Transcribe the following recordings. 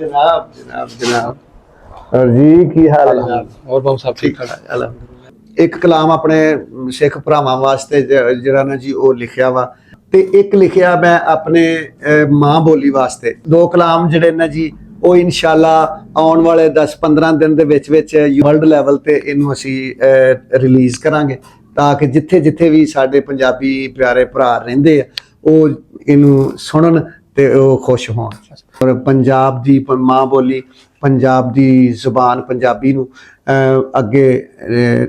जनाब जनाब जनाब और जी की हाल है जनाब और बहुत सब ठीक ठाक अलहमदुलिल्लाह। एक कलाम अपने सिख भरावां वास्ते जरा ना जी वो लिखिया वा ते एक लिखिया मैं अपने मां बोली वास्ते। दो कलाम जिहड़े ना जी ਉਹ ਇਨਸ਼ਾਅੱਲਾ ਆਉਣ ਵਾਲੇ 10-15 ਦਿਨ ਦੇ ਵਿੱਚ ਵਰਲਡ ਲੈਵਲ ਤੇ ਇਹਨੂੰ ਅਸੀਂ ਰਿਲੀਜ਼ ਕਰਾਂਗੇ ਤਾਂ ਕਿ ਜਿੱਥੇ ਜਿੱਥੇ ਵੀ ਸਾਡੇ ਪੰਜਾਬੀ ਪਿਆਰੇ ਭਰਾ ਰਹਿੰਦੇ ਆ ਉਹ ਇਹਨੂੰ ਸੁਣਨ ਤੇ ਉਹ ਖੁਸ਼ ਹੋਣ। ਔਰ ਪੰਜਾਬ ਦੀ ਮਾਂ ਬੋਲੀ ਪੰਜਾਬ ਦੀ ਜ਼ੁਬਾਨ ਪੰਜਾਬੀ ਨੂੰ ਅੱਗੇ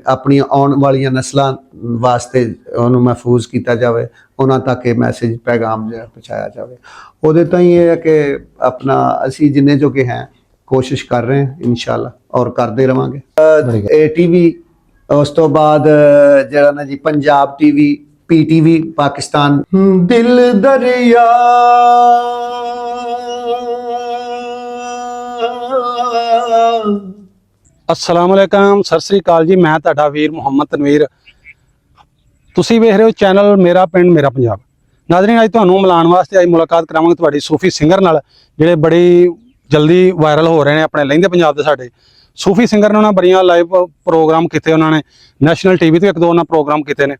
ਆਪਣੀਆਂ ਆਉਣ ਵਾਲੀਆਂ ਨਸਲਾਂ ਵਾਸਤੇ ਉਹਨੂੰ ਮਹਿਫੂਜ਼ ਕੀਤਾ ਜਾਵੇ, ਉਹਨਾਂ ਤੱਕ ਇਹ ਮੈਸੇਜ ਪੈਗਾਮ ਜਿਹੜਾ ਪਹੁੰਚਾਇਆ ਜਾਵੇ। ਉਹਦੇ ਤਾਂ ਹੀ ਇਹ ਹੈ ਕਿ ਆਪਣਾ ਅਸੀਂ ਜਿੰਨੇ ਜੋਗੇ ਹੈ ਕੋਸ਼ਿਸ਼ ਕਰ ਰਹੇ ਹਾਂ ਇਨਸ਼ਾਅੱਲਾ ਔਰ ਕਰਦੇ ਰਵਾਂਗੇ। ATV ਉਸ ਤੋਂ ਬਾਅਦ ਜਿਹੜਾ ਨਾ ਜੀ ਪੰਜਾਬ TV PTV ਪਾਕਿਸਤਾਨ ਦਿਲ ਦਰਿਆ अस्सलाम वालेकुम सत श्री अकाल जी। मैं ਤੁਹਾਡਾ ਵੀਰ ਮੁਹੰਮਦ ਤਨਵੀਰ, ਤੁਸੀਂ ਵੇਖ ਰਹੇ ਹੋ ਚੈਨਲ ਮੇਰਾ ਪਿੰਡ ਮੇਰਾ ਪੰਜਾਬ। ਨਾਜ਼ਰੀਨ, ਅੱਜ ਤੁਹਾਨੂੰ ਮਿਲਾਉਣ ਵਾਸਤੇ ਅੱਜ ਮੁਲਾਕਾਤ ਕਰਾਵਾਂਗੇ ਤੁਹਾਡੀ ਸੂਫੀ ਸਿੰਗਰ ਨਾਲ, ਜਿਹੜੇ ਬੜੀ ਜਲਦੀ ਵਾਇਰਲ ਹੋ ਰਹੇ ਨੇ ਆਪਣੇ ਲਹਿੰਦੇ ਪੰਜਾਬ ਦੇ। ਸਾਡੇ ਸੂਫੀ ਸਿੰਗਰ ਨੇ ਉਹਨਾਂ ਬੜੀਆਂ ਲਾਈਵ ਪ੍ਰੋਗਰਾਮ ਕੀਤੇ, ਉਹਨਾਂ ਨੇ ਨੈਸ਼ਨਲ TV ਤੇ ਇੱਕ ਦੋ ਉਹਨਾਂ ਪ੍ਰੋਗਰਾਮ ਕੀਤੇ ਨੇ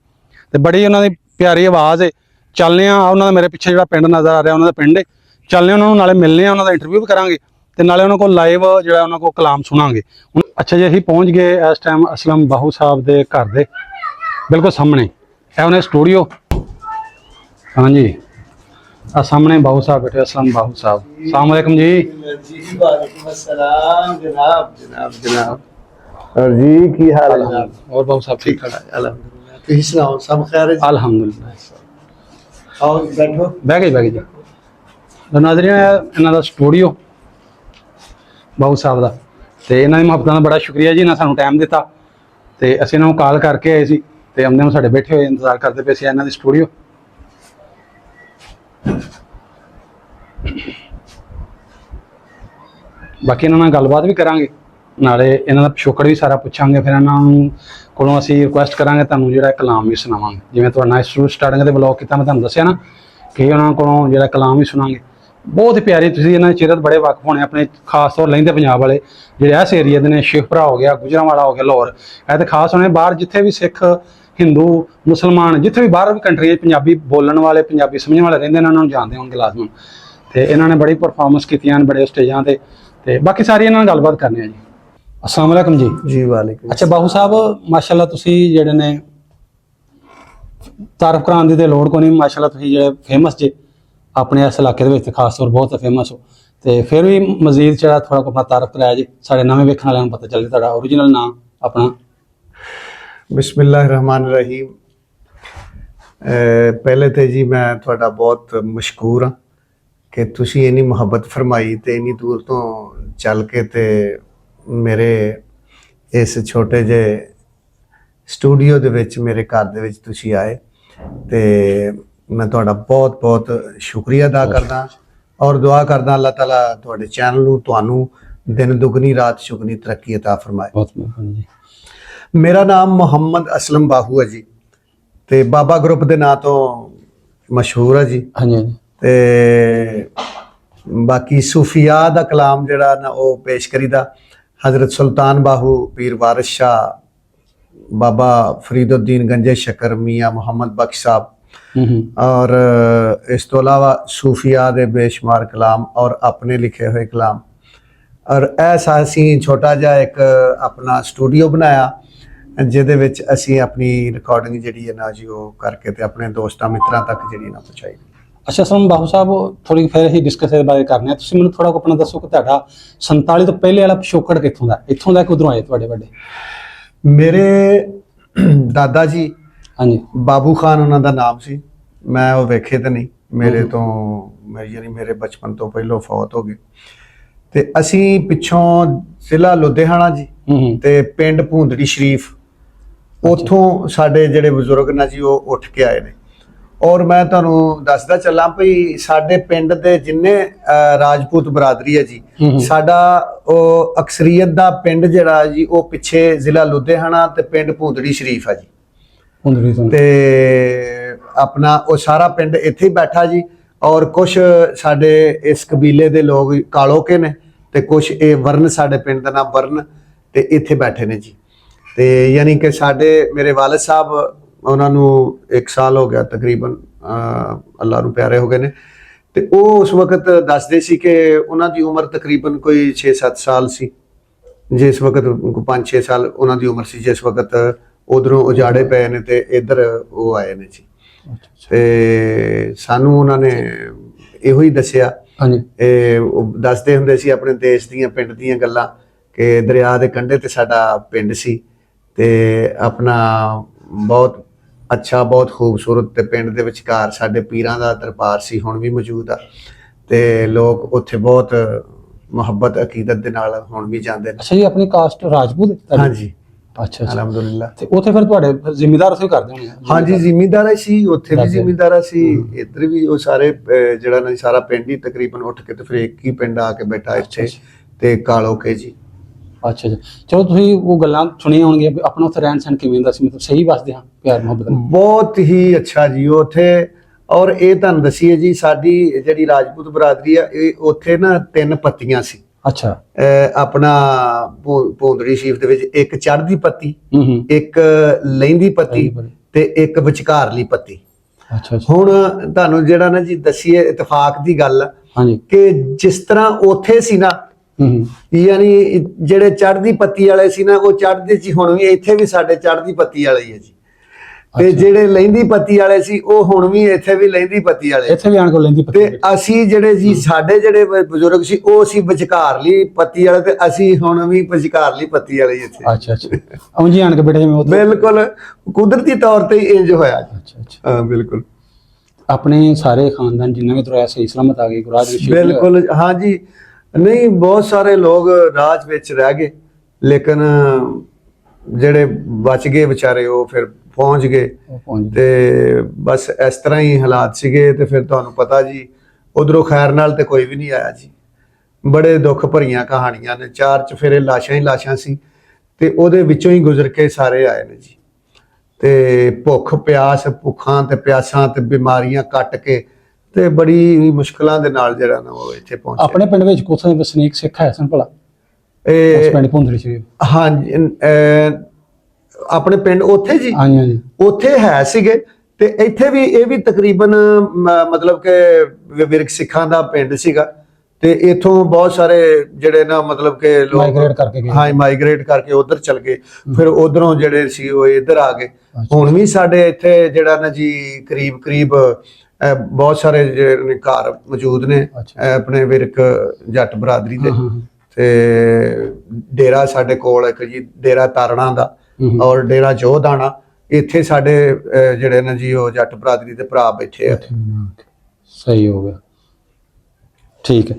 ਤੇ ਬੜੀ ਉਹਨਾਂ ਦੀ ਪਿਆਰੀ ਆਵਾਜ਼ ਹੈ। ਚੱਲਦੇ ਆ, ਉਹਨਾਂ ਦਾ ਮੇਰੇ ਪਿੱਛੇ ਜਿਹੜਾ ਪਿੰਡ ਨਜ਼ਰ ਆ ਰਿਹਾ ਉਹਨਾਂ ਦਾ ਪਿੰਡ ਹੈ, ਚੱਲਦੇ ਉਹਨਾਂ ਨੂੰ ਨਾਲੇ ਮਿਲਨੇ ਆ, ਉਹਨਾਂ ਦਾ ਇੰਟਰਵਿਊ ਵੀ ਕਰਾਂਗੇ ਤੇ ਨਾਲੇ ਉਹਨਾਂ ਕੋਲ ਲਾਈਵ ਜਿਹੜਾ ਉਹਨਾਂ ਕੋਲ ਕਲਾਮ ਸੁਣਾਂਗੇ। ਅੱਛਾ ਜੀ, ਅਸੀਂ ਪਹੁੰਚ ਗਏ ਇਸ ਟਾਈਮ ਅਸਲਮ ਬਾਹੂ ਸਾਹਿਬ ਦੇ ਘਰ ਦੇ ਬਿਲਕੁਲ ਸਾਹਮਣੇ। ਇਹ ਉਹਨੇ ਸਟੂਡੀਓ, ਹਾਂਜੀ ਆ ਸਾਹਮਣੇ ਬਾਹੂ ਸਾਹਿਬ ਬੈਠੇ, ਅਸਲਮ ਬਾਹੂ ਸਾਹਿਬ। अस्सलाम वालेकुम जी। जी वालेकुम अस्सलाम जनाब जनाब जनाब और जी की हाल है जनाब? और बाहू साहब ठीक ठाक अलहमदुलिल्लाह। ਤੁਸੀਂ ਸੁਣਾਓ ਸਭ ਖੈਰ ਹੈ? अल्हम्दुलिल्लाह। ਆਓ ਬੈਠੋ। ਬਹਿ ਗਏ ਜੀ। ਨਾਜ਼ਰੀਨ, ਇਹਨਾਂ ਦਾ ਸਟੂਡੀਓ ਬਾਹੂ ਸਾਹਿਬ ਦਾ, ਤੇ ਇਹਨਾਂ ਦੀ ਮੁਹੱਬਤਾਂ ਦਾ ਬੜਾ ਸ਼ੁਕਰੀਆ ਜੀ, ਇਹਨਾਂ ਸਾਨੂੰ ਟਾਈਮ ਦਿੱਤਾ ਤੇ ਅਸੀਂ ਇਹਨਾਂ ਨੂੰ ਕਾਲ ਕਰਕੇ ਆਏ ਸੀ ਤੇ ਆਉਂਦੇ ਨੂੰ ਸਾਡੇ ਬੈਠੇ ਹੋਏ ਇੰਤਜ਼ਾਰ ਕਰਦੇ ਪਏ ਸੀ ਇਹਨਾਂ ਦੀ ਸਟੂਡੀਓ। ਬਾਕੀ ਇਹਨਾਂ ਨਾਲ ਗੱਲਬਾਤ ਵੀ ਕਰਾਂਗੇ, ਨਾਲੇ ਇਹਨਾਂ ਦਾ ਪਿਛੋਕੜ ਵੀ ਸਾਰਾ ਪੁੱਛਾਂਗੇ। ਫਿਰ ਇਹਨਾਂ ਨੂੰ ਕੋਲੋਂ ਅਸੀਂ ਰਿਕੁਐਸਟ ਕਰਾਂਗੇ ਤੁਹਾਨੂੰ ਜਿਹੜਾ ਕਲਾਮ ਵੀ ਸੁਣਾਵਾਂਗੇ। ਜਿਵੇਂ ਤੁਹਾਡਾ ਸਟਾਰਟਿੰਗ ਦੇ ਵਲੌਗ ਕੀਤਾ ਮੈਂ ਤੁਹਾਨੂੰ ਦੱਸਿਆ ਨਾ ਕਿ ਉਹਨਾਂ ਕੋਲੋਂ ਜਿਹੜਾ ਕਲਾਮ ਵੀ ਸੁਣਾਂਗੇ। ਬਹੁਤ ਹੀ ਪਿਆਰੇ, ਤੁਸੀਂ ਇਹਨਾਂ ਦੇ ਚਿਹਰੇ ਤੋਂ ਬੜੇ ਵਾਕਫ ਹੋਣੇ ਆਪਣੇ, ਖਾਸ ਤੌਰ ਲਹਿੰਦੇ ਪੰਜਾਬ ਵਾਲੇ ਜਿਹੜੇ ਇਸ ਏਰੀਆ ਦੇ ਨੇ। ਸ਼ੇਖਪੁਰਾ ਹੋ ਗਿਆ, ਗੁਜਰਾਂਵਾਲਾ ਹੋ ਗਿਆ, ਲਾਹੌਰ, ਇਹ ਤਾਂ ਖਾਸ ਹੋਣੇ। ਬਾਹਰ ਜਿੱਥੇ ਵੀ ਸਿੱਖ ਹਿੰਦੂ ਮੁਸਲਮਾਨ ਜਿੱਥੇ ਵੀ ਬਾਹਰ ਵੀ ਕੰਟਰੀ ਪੰਜਾਬੀ ਬੋਲਣ ਵਾਲੇ ਪੰਜਾਬੀ ਸਮਝਣ ਵਾਲੇ ਰਹਿੰਦੇ ਨੇ, ਉਹਨਾਂ ਨੂੰ ਜਾਣਦੇ ਹੋਣਗੇ ਲਾਜ਼ਮਨ। ਤੇ ਇਹਨਾਂ ਨੇ ਬੜੀ ਪਰਫਾਰਮੈਂਸ ਕੀਤੀਆਂ ਬੜੇ ਸਟੇਜਾਂ ਤੇ ਬਾਕੀ ਸਾਰੀ ਇਹਨਾਂ ਨਾਲ ਗੱਲਬਾਤ ਕਰਨੀ ਹੈ ਜੀ। अस्सलाम वालेकुम जी। जी वालेकुम। अच्छा बाहू साहब, माशाअल्लाह तुसी जेडे ने तारफ कराने दी लोड़ कोई नहीं, माशाअल्लाह तुसी जेडे फेमस जे अपने इस इलाके दे विच, खास तौर बहुत फेमस हो, ते फिर भी मजीद जेड़ा थोड़ा अपना तारफ कराया जी, साडे नवें वेखण वालियां नूं पता चले तुहाडा ओरिजिनल नाम अपना। बिस्मिल्लाहिर्रहमानिर्रहीम। पहले तो जी मैं तुहाडा बहुत मशकूर हाँ कि तुसी इन्नी मुहब्बत फरमाई ते इन्नी दूर तो चल के ते मेरे इस छोटे जे स्टूडियो दे विच मेरे घर दे विच तुसी आए ते मैं तुहाडा बहुत बहुत शुक्रिया अदा करदा और दुआ करदा अल्लाह ताला तुहाडे चैनल नूं तुहानूं दिन दुगनी रात चुगनी तरक्की अता फरमाए। बहुत मेहरबानी जी। मेरा नाम मुहम्मद असलम बाहू है जी, ते बाबा ग्रुप दे नां तो मशहूर है जी। हाँ जी। ते बाकी सूफिया दा कलाम जिहड़ा ना वो पेश करीदा हज़रत सुल्तान बाहू, पीर वारिस शाह, बाबा फरीदुद्दीन गंजे शकर, मियाँ मुहम्मद बख्श साहब और इस तो अलावा सूफिया दे बेशुमार कलाम और अपने लिखे हुए कलाम। और ऐसा असी छोटा जिहा एक अपना स्टूडियो बनाया जिहदे विच असी अपनी रिकॉर्डिंग जिहड़ी है ना जी वो करके ते अपने दोस्तां मित्रां तक जिहड़ी ना पहुँचाई। अच्छा असलम बाहू साहब, थोड़ी फिर ही डिस्कस इस बारे करने, तुसीं मैनूं थोड़ा अपना दसो कि तुहाडा 47 तो पहले वाला पिछोकड़ कित्थों दा, इत्थों दा किधरों आए तुहाडे वड्डे? मेरे दादा जी, हाँ जी, बाबू खान उन्हां दा नाम सी। मैं वो वेखे तो नहीं, मेरे तो यानी मेरे बचपन तो पहलों फौत हो गए। ते असी पिछों जिला लुधियाना जी ते पिंड भूंदड़ी शरीफ, उत्थों साडे जिहड़े बजुर्ग ना जी वो उठ के आए ने। और मैं तुहानूं दसदा चलां भई साडे पिंड दे जिन्ने राजपूत बरादरी है जी, साडा अक्सरीयत दा पिंड जिहड़ा जी वो पिछे जिला लुधियाना ते पिंड भूंदड़ी शरीफ है जी। ते अपना वो सारा पिंड इत्थे ही बैठा जी। और कुछ साडे इस कबीले दे लोग कालोके ने ਤੇ ਕੁਝ ਇਹ ਵਰਨ, ਸਾਡੇ ਪਿੰਡ ਦਾ ਨਾਮ ਵਰਨ, ਤੇ ਇੱਥੇ ਬੈਠੇ ਨੇ ਜੀ। ਤੇ ਯਾਨੀ ਕਿ ਸਾਡੇ ਮੇਰੇ ਵਾਲਿਦ ਸਾਹਿਬ, ਉਹਨਾਂ ਨੂੰ 1 ਸਾਲ ਹੋ ਗਿਆ ਤਕਰੀਬਨ, ਅੱਲਾ ਨੂੰ ਪਿਆਰੇ ਹੋ ਗਏ ਨੇ। ਤੇ ਉਹ ਉਸ ਵਕਤ ਦੱਸਦੇ ਸੀ ਕਿ ਉਹਨਾਂ ਦੀ ਉਮਰ ਤਕਰੀਬਨ ਕੋਈ 6-7 ਸਾਲ ਸੀ, ਜਿਸ ਵਕਤ 5-6 ਸਾਲ ਉਹਨਾਂ ਦੀ ਉਮਰ ਸੀ, ਜਿਸ ਵਕਤ ਉਧਰੋਂ ਉਜਾੜੇ ਪਏ ਨੇ ਤੇ ਇੱਧਰ ਉਹ ਆਏ ਨੇ ਜੀ। ਤੇ ਸਾਨੂੰ ਉਹਨਾਂ ਨੇ ਇਹੋ ਹੀ ਦੱਸਿਆ, ਉਹ ਦੱਸਦੇ ਹੁੰਦੇ ਸੀ ਆਪਣੇ ਦੇਸ਼ ਦੀਆਂ, ਪਿੰਡ ਦੀਆਂ ਗੱਲਾਂ, ਕਿ ਦਰਿਆ ਦੇ ਕੰਢੇ ਤੇ ਸਾਡਾ ਪਿੰਡ ਸੀ ਤੇ ਆਪਣਾ ਬਹੁਤ ਅੱਛਾ, ਬਹੁਤ ਖੂਬਸੂਰਤ, ਤੇ ਪਿੰਡ ਦੇ ਵਿਚਕਾਰ ਸਾਡੇ ਪੀਰਾਂ ਦਾ ਦਰਬਾਰ ਸੀ, ਹੁਣ ਵੀ ਮੌਜੂਦ ਆ। ਤੇ ਲੋਕ ਉੱਥੇ ਬਹੁਤ ਮੁਹੱਬਤ ਅਕੀਦਤ ਦੇ ਨਾਲ ਹੁਣ ਵੀ ਜਾਂਦੇ ਨੇ। ਅੱਛਾ ਜੀ, ਆਪਣੀ ਕਾਸਟ ਰਾਜਪੂਤ? ਹਾਂਜੀ। ਅੱਛਾ, ਅਲਹਮਦੁਲਿਲਾ। ਤੇ ਉੱਥੇ ਫਿਰ ਤੁਹਾਡੇ ਜ਼ਿਮੀਂਦਾਰ ਉਸੇ ਕਰਦੇ ਹੋਣੇ? ਹਾਂਜੀ, ਜ਼ਿਮੀਂਦਾਰ ਸੀ, ਉੱਥੇ ਵੀ ਜ਼ਿਮੀਂਦਾਰ ਸੀ, ਇੱਧਰ ਵੀ। ਉਹ ਸਾਰੇ ਜਿਹੜਾ ਨਾ ਸਾਰਾ ਪਿੰਡ ਹੀ ਤਕਰੀਬਨ ਉੱਠ ਕੇ ਤੇ ਫਿਰ ਇੱਕ ਹੀ ਪਿੰਡ ਆ ਕੇ ਬੈਠਾ ਇੱਥੇ, ਤੇ ਕਾਲੋ ਕੇ ਜੀ। ਅੱਛਾ ਜੀ, ਚਲੋ ਤੁਸੀਂ ਉਹ ਗੱਲਾਂ ਸੁਣੀਆਂ ਹੋਣਗੀਆਂ, ਆਪਣਾ ਉੱਥੇ ਰਹਿਣ ਸਹਿਣ ਕਿਵੇਂ ਦਾ ਸੀ, ਮਤਲਬ ਸਹੀ ਵਸਦੇ ਹਾਂ ਪਿਆਰ ਮੁਹੱਬਤ ਨਾਲ? ਬਹੁਤ ਹੀ ਅੱਛਾ ਜੀ ਉੱਥੇ। ਔਰ ਇਹ ਤੁਹਾਨੂੰ ਦੱਸੀਏ ਜੀ, ਸਾਡੀ ਜਿਹੜੀ ਰਾਜਪੂਤ ਬਰਾਦਰੀ ਆ, ਇਹ ਉੱਥੇ ਨਾ 3 ਪੱਤੀਆਂ ਸੀ। ਅੱਛਾ। ਆਪਣਾ ਭੂੰਦੜੀ ਸ਼ਰੀਫ ਦੇ ਵਿੱਚ ਇੱਕ ਚੜ੍ਹਦੀ ਪੱਤੀ, ਇੱਕ ਲਹਿੰਦੀ ਪੱਤੀ, ਤੇ ਇੱਕ ਵਿਚਕਾਰਲੀ ਪੱਤੀ। ਅੱਛਾ। ਹੁਣ ਤੁਹਾਨੂੰ ਜਿਹੜਾ ਨਾ ਜੀ ਦੱਸੀਏ, ਇਤਫਾਕ ਦੀ ਗੱਲ ਕਿ ਜਿਸ ਤਰ੍ਹਾਂ ਉੱਥੇ ਸੀ ਨਾ, ਯਾਨੀ ਜਿਹੜੇ ਚੜ੍ਹਦੀ ਪੱਤੀ ਵਾਲੇ ਸੀ ਨਾ, ਉਹ ਚੜ੍ਹਦੇ ਸੀ, ਹੁਣ ਵੀ ਇੱਥੇ ਵੀ ਸਾਡੇ ਚੜ੍ਹਦੀ ਪੱਤੀ ਵਾਲੇ ਹੀ ਹੈ ਜੀ। ਤੇ ਜਿਹੜੇ ਲਹਿੰਦੀ ਪੱਤੀ ਵਾਲੇ ਸੀ, ਉਹ ਹੁਣ ਵੀ ਇੱਥੇ ਵੀ ਲਹਿੰਦੀ ਪੱਤੀ ਵਾਲੇ, ਇੱਥੇ ਵੀ ਆਣ ਕੇ ਲਹਿੰਦੀ ਪੱਤੀ। ਤੇ ਅਸੀਂ ਜਿਹੜੇ ਜੀ, ਸਾਡੇ ਜਿਹੜੇ ਬਜ਼ੁਰਗ ਸੀ, ਉਹ ਸੀ ਵਿਚਕਾਰਲੀ ਪੱਤੀ ਵਾਲੇ, ਤੇ ਅਸੀਂ ਹੁਣ ਵੀ ਵਿਚਕਾਰਲੀ ਪੱਤੀ ਵਾਲੇ ਹੀ ਇੱਥੇ। ਅੱਛਾ ਅੱਛਾ, ਉਂਝ ਆਣ ਕੇ ਬੇਟੇ ਜਿਵੇਂ ਬਿਲਕੁਲ ਕੁਦਰਤੀ ਤੌਰ ਤੇ ਇੰਜ ਹੋਇਆ। ਅੱਛਾ ਅੱਛਾ, ਹਾਂ ਬਿਲਕੁਲ। ਆਪਣੇ ਸਾਰੇ ਖਾਨਦਾਨ ਜਿੰਨਾ ਵੀ ਤੁਰਿਆ ਸਹੀ ਸਲਾਮਤ ਆ ਗਏ ਗੁਰਾਜ ਵਿੱਚ? ਬਿਲਕੁਲ ਹਾਂਜੀ। ਨਹੀਂ, ਬਹੁਤ ਸਾਰੇ ਲੋਕ ਰਾਜ ਵਿੱਚ ਰਹਿ ਗਏ, ਲੇਕਿਨ ਜਿਹੜੇ ਬਚ ਗਏ ਵਿਚਾਰੇ, ਉਹ ਫਿਰ ਪਹੁੰਚ ਗਏ। ਤੇ ਬਸ ਇਸ ਤਰ੍ਹਾਂ ਹੀ ਹਾਲਾਤ ਸੀਗੇ। ਤੇ ਫਿਰ ਤੁਹਾਨੂੰ ਪਤਾ ਜੀ, ਉਧਰੋਂ ਖੈਰ ਨਾਲ ਤੇ ਕੋਈ ਵੀ ਨਹੀਂ ਆਇਆ ਜੀ। ਬੜੇ ਦੁੱਖ ਭਰੀਆਂ ਕਹਾਣੀਆਂ ਨੇ। 4 ਚੁਫੇਰੇ ਲਾਸ਼ਾਂ ਹੀ ਲਾਸ਼ਾਂ ਸੀ, ਤੇ ਉਹਦੇ ਵਿੱਚੋਂ ਹੀ ਗੁਜ਼ਰ ਕੇ ਸਾਰੇ ਆਏ ਨੇ ਜੀ। ਤੇ ਭੁੱਖ ਪਿਆਸ, ਭੁੱਖਾਂ ਤੇ ਪਿਆਸਾਂ ਤੇ ਬਿਮਾਰੀਆਂ ਕੱਟ ਕੇ, ਤੇ ਬੜੀ ਮੁਸ਼ਕਲਾਂ ਦੇ ਨਾਲ ਜਿਹੜਾ ਨਾ ਉਹ ਇੱਥੇ ਪਹੁੰਚੇ। ਆਪਣੇ ਪਿੰਡ ਵਿੱਚ ਕੋਥੇ ਵਸਨੀਕ ਸਿੱਖ ਹੈ ਸਨ ਭਲਾ? ਉਸ ਪਿੰਡ ਭੁੰਦੜੀ ਸ਼ਰੀਫ? ਹਾਂਜੀ, ਆਪਣੇ ਪਿੰਡ ਉੱਥੇ ਜੀ? ਹਾਂਜੀ, ਉੱਥੇ ਹੈ ਸੀਗੇ। ਤੇ ਇੱਥੇ ਵੀ, ਇਹ ਵੀ ਤਕਰੀਬਨ ਮਤਲਬ ਕਿ ਵਿਰਕ ਸਿੱਖਾਂ ਦਾ ਪਿੰਡ ਸੀਗਾ। ਤੇ ਇਥੋਂ ਬਹੁਤ ਸਾਰੇ ਜਿਹੜੇ ਨਾ ਮਤਲਬ ਕਿ ਲੋਕ ਮਾਈਗ੍ਰੇਟ ਕਰਕੇ ਗਏ। ਹਾਂ, ਮਾਈਗ੍ਰੇਟ ਕਰਕੇ ਉਧਰ ਚਲ ਗਏ। ਫਿਰ ਉਧਰੋਂ ਜਿਹੜੇ ਸੀ ਉਹ ਇੱਧਰ ਆ ਗਏ। ਹੁਣ ਵੀ ਸਾਡੇ ਇੱਥੇ ਜਿਹੜਾ ਨਾ ਜੀ ਕਰੀਬ ਬਹੁਤ ਸਾਰੇ ਜਿਹੜੇ ਘਰ ਮੌਜੂਦ ਨੇ ਆਪਣੇ ਵਿਰਕ ਜੱਟ ਬਰਾਦਰੀ ਦੇ। ਤੇ ਡੇਰਾ ਸਾਡੇ ਕੋਲ ਇੱਕ ਜੀ, ਡੇਰਾ ਤਾਰਣਾ ਦਾ ਔਰ ਡੇਰਾ ਜੋਧਾਣਾ। ਇੱਥੇ ਸਾਡੇ ਜਿਹੜੇ ਨੇ ਜੀ ਉਹ ਜੱਟ ਬਰਾਦਰੀ ਦੇ ਭਰਾ ਬੈਠੇ ਆ। ਸਹੀ ਹੋ ਗਿਆ, ਠੀਕ ਹੈ।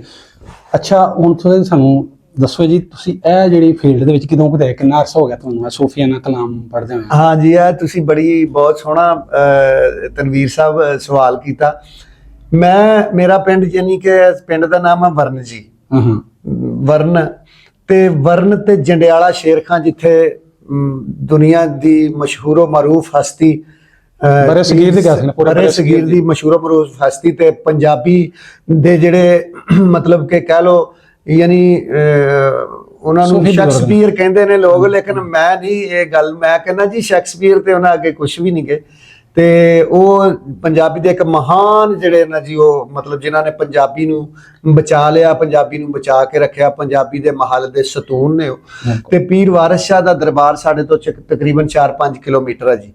ਅੱਛਾ, ਹੁਣ ਤੁਸੀਂ ਸਾਨੂੰ ਦੱਸੋ ਜੀ, ਤੁਸੀਂ ਇਹ ਜਿਹੜੀ ਫੀਲਡ ਦੇ ਵਿੱਚ ਕਿਦੋਂ ਕੁ, ਕਿੰਨਾ ਅਰਸਾ ਹੋ ਗਿਆ ਤੁਹਾਨੂੰ ਸੂਫੀਆਨਾ ਕਲਾਮ ਪੜ੍ਹਦੇ ਹੋਏ? ਹਾਂ ਜੀ, ਇਹ ਤੁਸੀਂ ਬਹੁਤ ਸੋਹਣਾ ਤਨਵੀਰ ਸਾਹਿਬ ਸਵਾਲ ਕੀਤਾ। ਮੇਰਾ ਪਿੰਡ, ਯਾਨੀ ਕਿ ਪਿੰਡ ਦਾ ਨਾਮ ਹੈ ਵਰਨ ਜੀ। ਵਰਨ ਤੇ ਜੰਡਿਆਲਾ ਸ਼ੇਰ ਖਾਂ, ਜਿੱਥੇ ਦੁਨੀਆ ਦੀ ਮਸ਼ਹੂਰੋ ਮਾਰੂਫ ਹਸਤੀ, ਬਰੇ ਸਗੀਰ ਦੀ ਮਸ਼ਹੂਰੋ ਮਾਰੂਫ ਹਸਤੀ, ਤੇ ਪੰਜਾਬੀ ਦੇ ਜਿਹੜੇ ਮਤਲਬ ਕਿ ਕਹਿ ਲੋ, ਯਾਨੀ ਉਹਨਾਂ ਨੂੰ ਸ਼ੇਕਸਪੀਅਰ ਕਹਿੰਦੇ ਨੇ ਲੋਕ, ਲੇਕਿਨ ਮੈਂ ਨਹੀਂ ਇਹ ਗੱਲ, ਮੈਂ ਕਹਿੰਦਾ ਜੀ ਸ਼ੇਕਸਪੀਅਰ ਤੇ ਉਹਨਾਂ ਅੱਗੇ ਕੁਝ ਵੀ ਨਹੀਂ ਗਏ। ਤੇ ਉਹ ਪੰਜਾਬੀ ਦੇ ਇੱਕ ਮਹਾਨ ਜਿਹੜੇ ਨਾ ਜੀ, ਉਹ ਮਤਲਬ ਜਿਨ੍ਹਾਂ ਨੇ ਪੰਜਾਬੀ ਨੂੰ ਬਚਾ ਲਿਆ, ਪੰਜਾਬੀ ਨੂੰ ਬਚਾ ਕੇ ਰੱਖਿਆ, ਪੰਜਾਬੀ ਦੇ ਮਹੱਲ ਦੇ ਸਤੂਨ ਨੇ ਉਹ। ਤੇ ਪੀਰ ਵਾਰਿਸ ਸ਼ਾਹ ਦਾ ਦਰਬਾਰ ਸਾਡੇ ਤੋਂ ਤਕਰੀਬਨ 4-5 ਕਿਲੋਮੀਟਰ ਹੈ ਜੀ।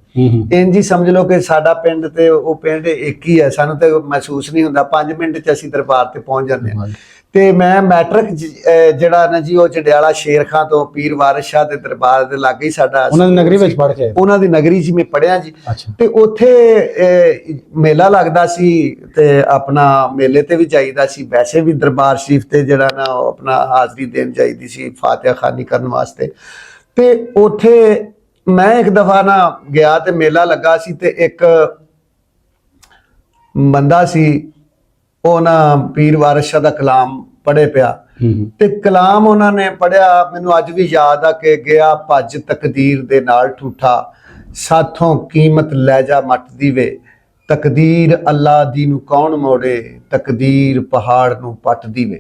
ਇੰਝ ਹੀ ਸਮਝ ਲਓ ਕਿ ਸਾਡਾ ਪਿੰਡ ਤੇ ਉਹ ਪਿੰਡ ਇੱਕ ਹੀ ਹੈ। ਸਾਨੂੰ ਤੇ ਮਹਿਸੂਸ ਨਹੀਂ ਹੁੰਦਾ, 5 ਮਿੰਟ 'ਚ ਅਸੀਂ ਦਰਬਾਰ ਤੇ ਪਹੁੰਚ ਜਾਂਦੇ ਹਾਂ। ਤੇ ਮੈਂ ਮੈਟ੍ਰਿਕ ਜਿਹੜਾ ਨਾ ਜੀ, ਉਹ ਜੰਡਿਆਲਾ ਸ਼ੇਰ ਖਾਂ ਤੋਂ ਪੀਰ ਵਾਰਿਸ ਸ਼ਾਹ ਦੇ ਦਰਬਾਰ ਦੇ ਲਾਗੇ ਹੀ ਸਾਡਾ, ਉਹਨਾਂ ਦੀ ਨਗਰੀ ਵਿੱਚ ਪੜ੍ਹ ਕੇ, ਉਹਨਾਂ ਦੀ ਨਗਰੀ 'ਚ ਮੈਂ ਪੜ੍ਹਿਆ ਜੀ। ਤੇ ਉੱਥੇ ਮੇਲਾ ਲੱਗਦਾ ਸੀ, ਤੇ ਆਪਣਾ ਮੇਲੇ ਤੇ ਵੀ ਜਾਈਦਾ ਸੀ। ਵੈਸੇ ਵੀ ਦਰਬਾਰ ਸ਼ਰੀਫ ਤੇ ਜਿਹੜਾ ਨਾ ਉਹ ਆਪਣਾ ਹਾਜ਼ਰੀ ਦੇਣ ਜਾਈਦੀ ਸੀ, ਫਾਤਿਹਾ ਖਾਨੀ ਕਰਨ ਵਾਸਤੇ। ਤੇ ਉੱਥੇ ਮੈਂ ਇੱਕ ਦਫਾ ਨਾ ਗਿਆ, ਤੇ ਮੇਲਾ ਲੱਗਾ ਸੀ, ਤੇ ਇੱਕ ਬੰਦਾ ਸੀ, ਉਹ ਨਾ ਪੀਰ ਵਾਰਿਸ ਸ਼ਾਹ ਦਾ ਕਲਾਮ ਪੜ੍ਹੇ ਪਿਆ। ਤੇ ਕਲਾਮ ਉਹਨਾਂ ਨੇ ਪੜ੍ਹਿਆ, ਮੈਨੂੰ ਅੱਜ ਵੀ ਯਾਦ ਆ ਕਿ ਗਿਆ ਭੱਜ ਤਕਦੀਰ ਦੇ ਨਾਲ ਠੂਠਾ, ਸਾਥੋਂ ਕੀਮਤ ਲੈ ਜਾ ਮੱਟ ਦੀ ਵੇ, ਤਕਦੀਰ ਅੱਲਾ ਦੀ ਨੂੰ ਕੌਣ ਮੋੜੇ, ਤਕਦੀਰ ਪਹਾੜ ਨੂੰ ਪੱਟ ਦੀ ਵੇ।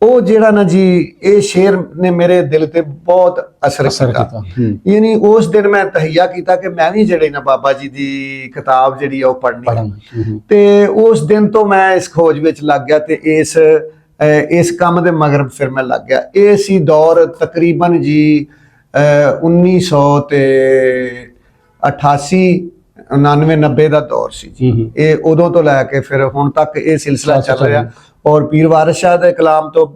ਉਹ ਜਿਹੜਾ ਨਾ ਜੀ ਇਹ ਸ਼ੇਰ ਨੇ ਮੇਰੇ ਦਿਲ ਤੇ ਬਹੁਤ ਅਸਰ ਕੀਤਾ। ਯਾਨੀ ਉਸ ਦਿਨ ਮੈਂ ਤਹਈਆ ਕੀਤਾ ਕਿ ਮੈਂ ਵੀ ਜਿਹੜੇ ਨਾ ਬਾਬਾ ਜੀ ਦੀ ਕਿਤਾਬ ਜਿਹੜੀ ਉਹ ਪੜ੍ਹਨੀ, ਤੇ ਉਸ ਦਿਨ ਤੋਂ ਮੈਂ ਇਸ ਖੋਜ ਵਿੱਚ ਲੱਗ ਗਿਆ ਤੇ ਇਸ ਕੰਮ ਦੇ ਮਗਰ ਫਿਰ ਮੈਂ ਲੱਗ ਗਿਆ। ਇਹ ਸੀ ਦੌਰ ਤਕਰੀਬਨ ਜੀ 1988 99 90 ਦਾ ਦੌਰ ਸੀ ਜੀ। ਇਹ ਉਦੋਂ ਤੋਂ ਲੈ ਕੇ ਫਿਰ ਹੁਣ ਤੱਕ ਇਹ ਸਿਲਸਿਲਾ ਚੱਲ ਰਿਹਾ। ਔਰ ਪੀਰ ਵਾਰਿਸ ਸ਼ਾਹ ਦੇ ਕਲਾਮ ਤੋਂ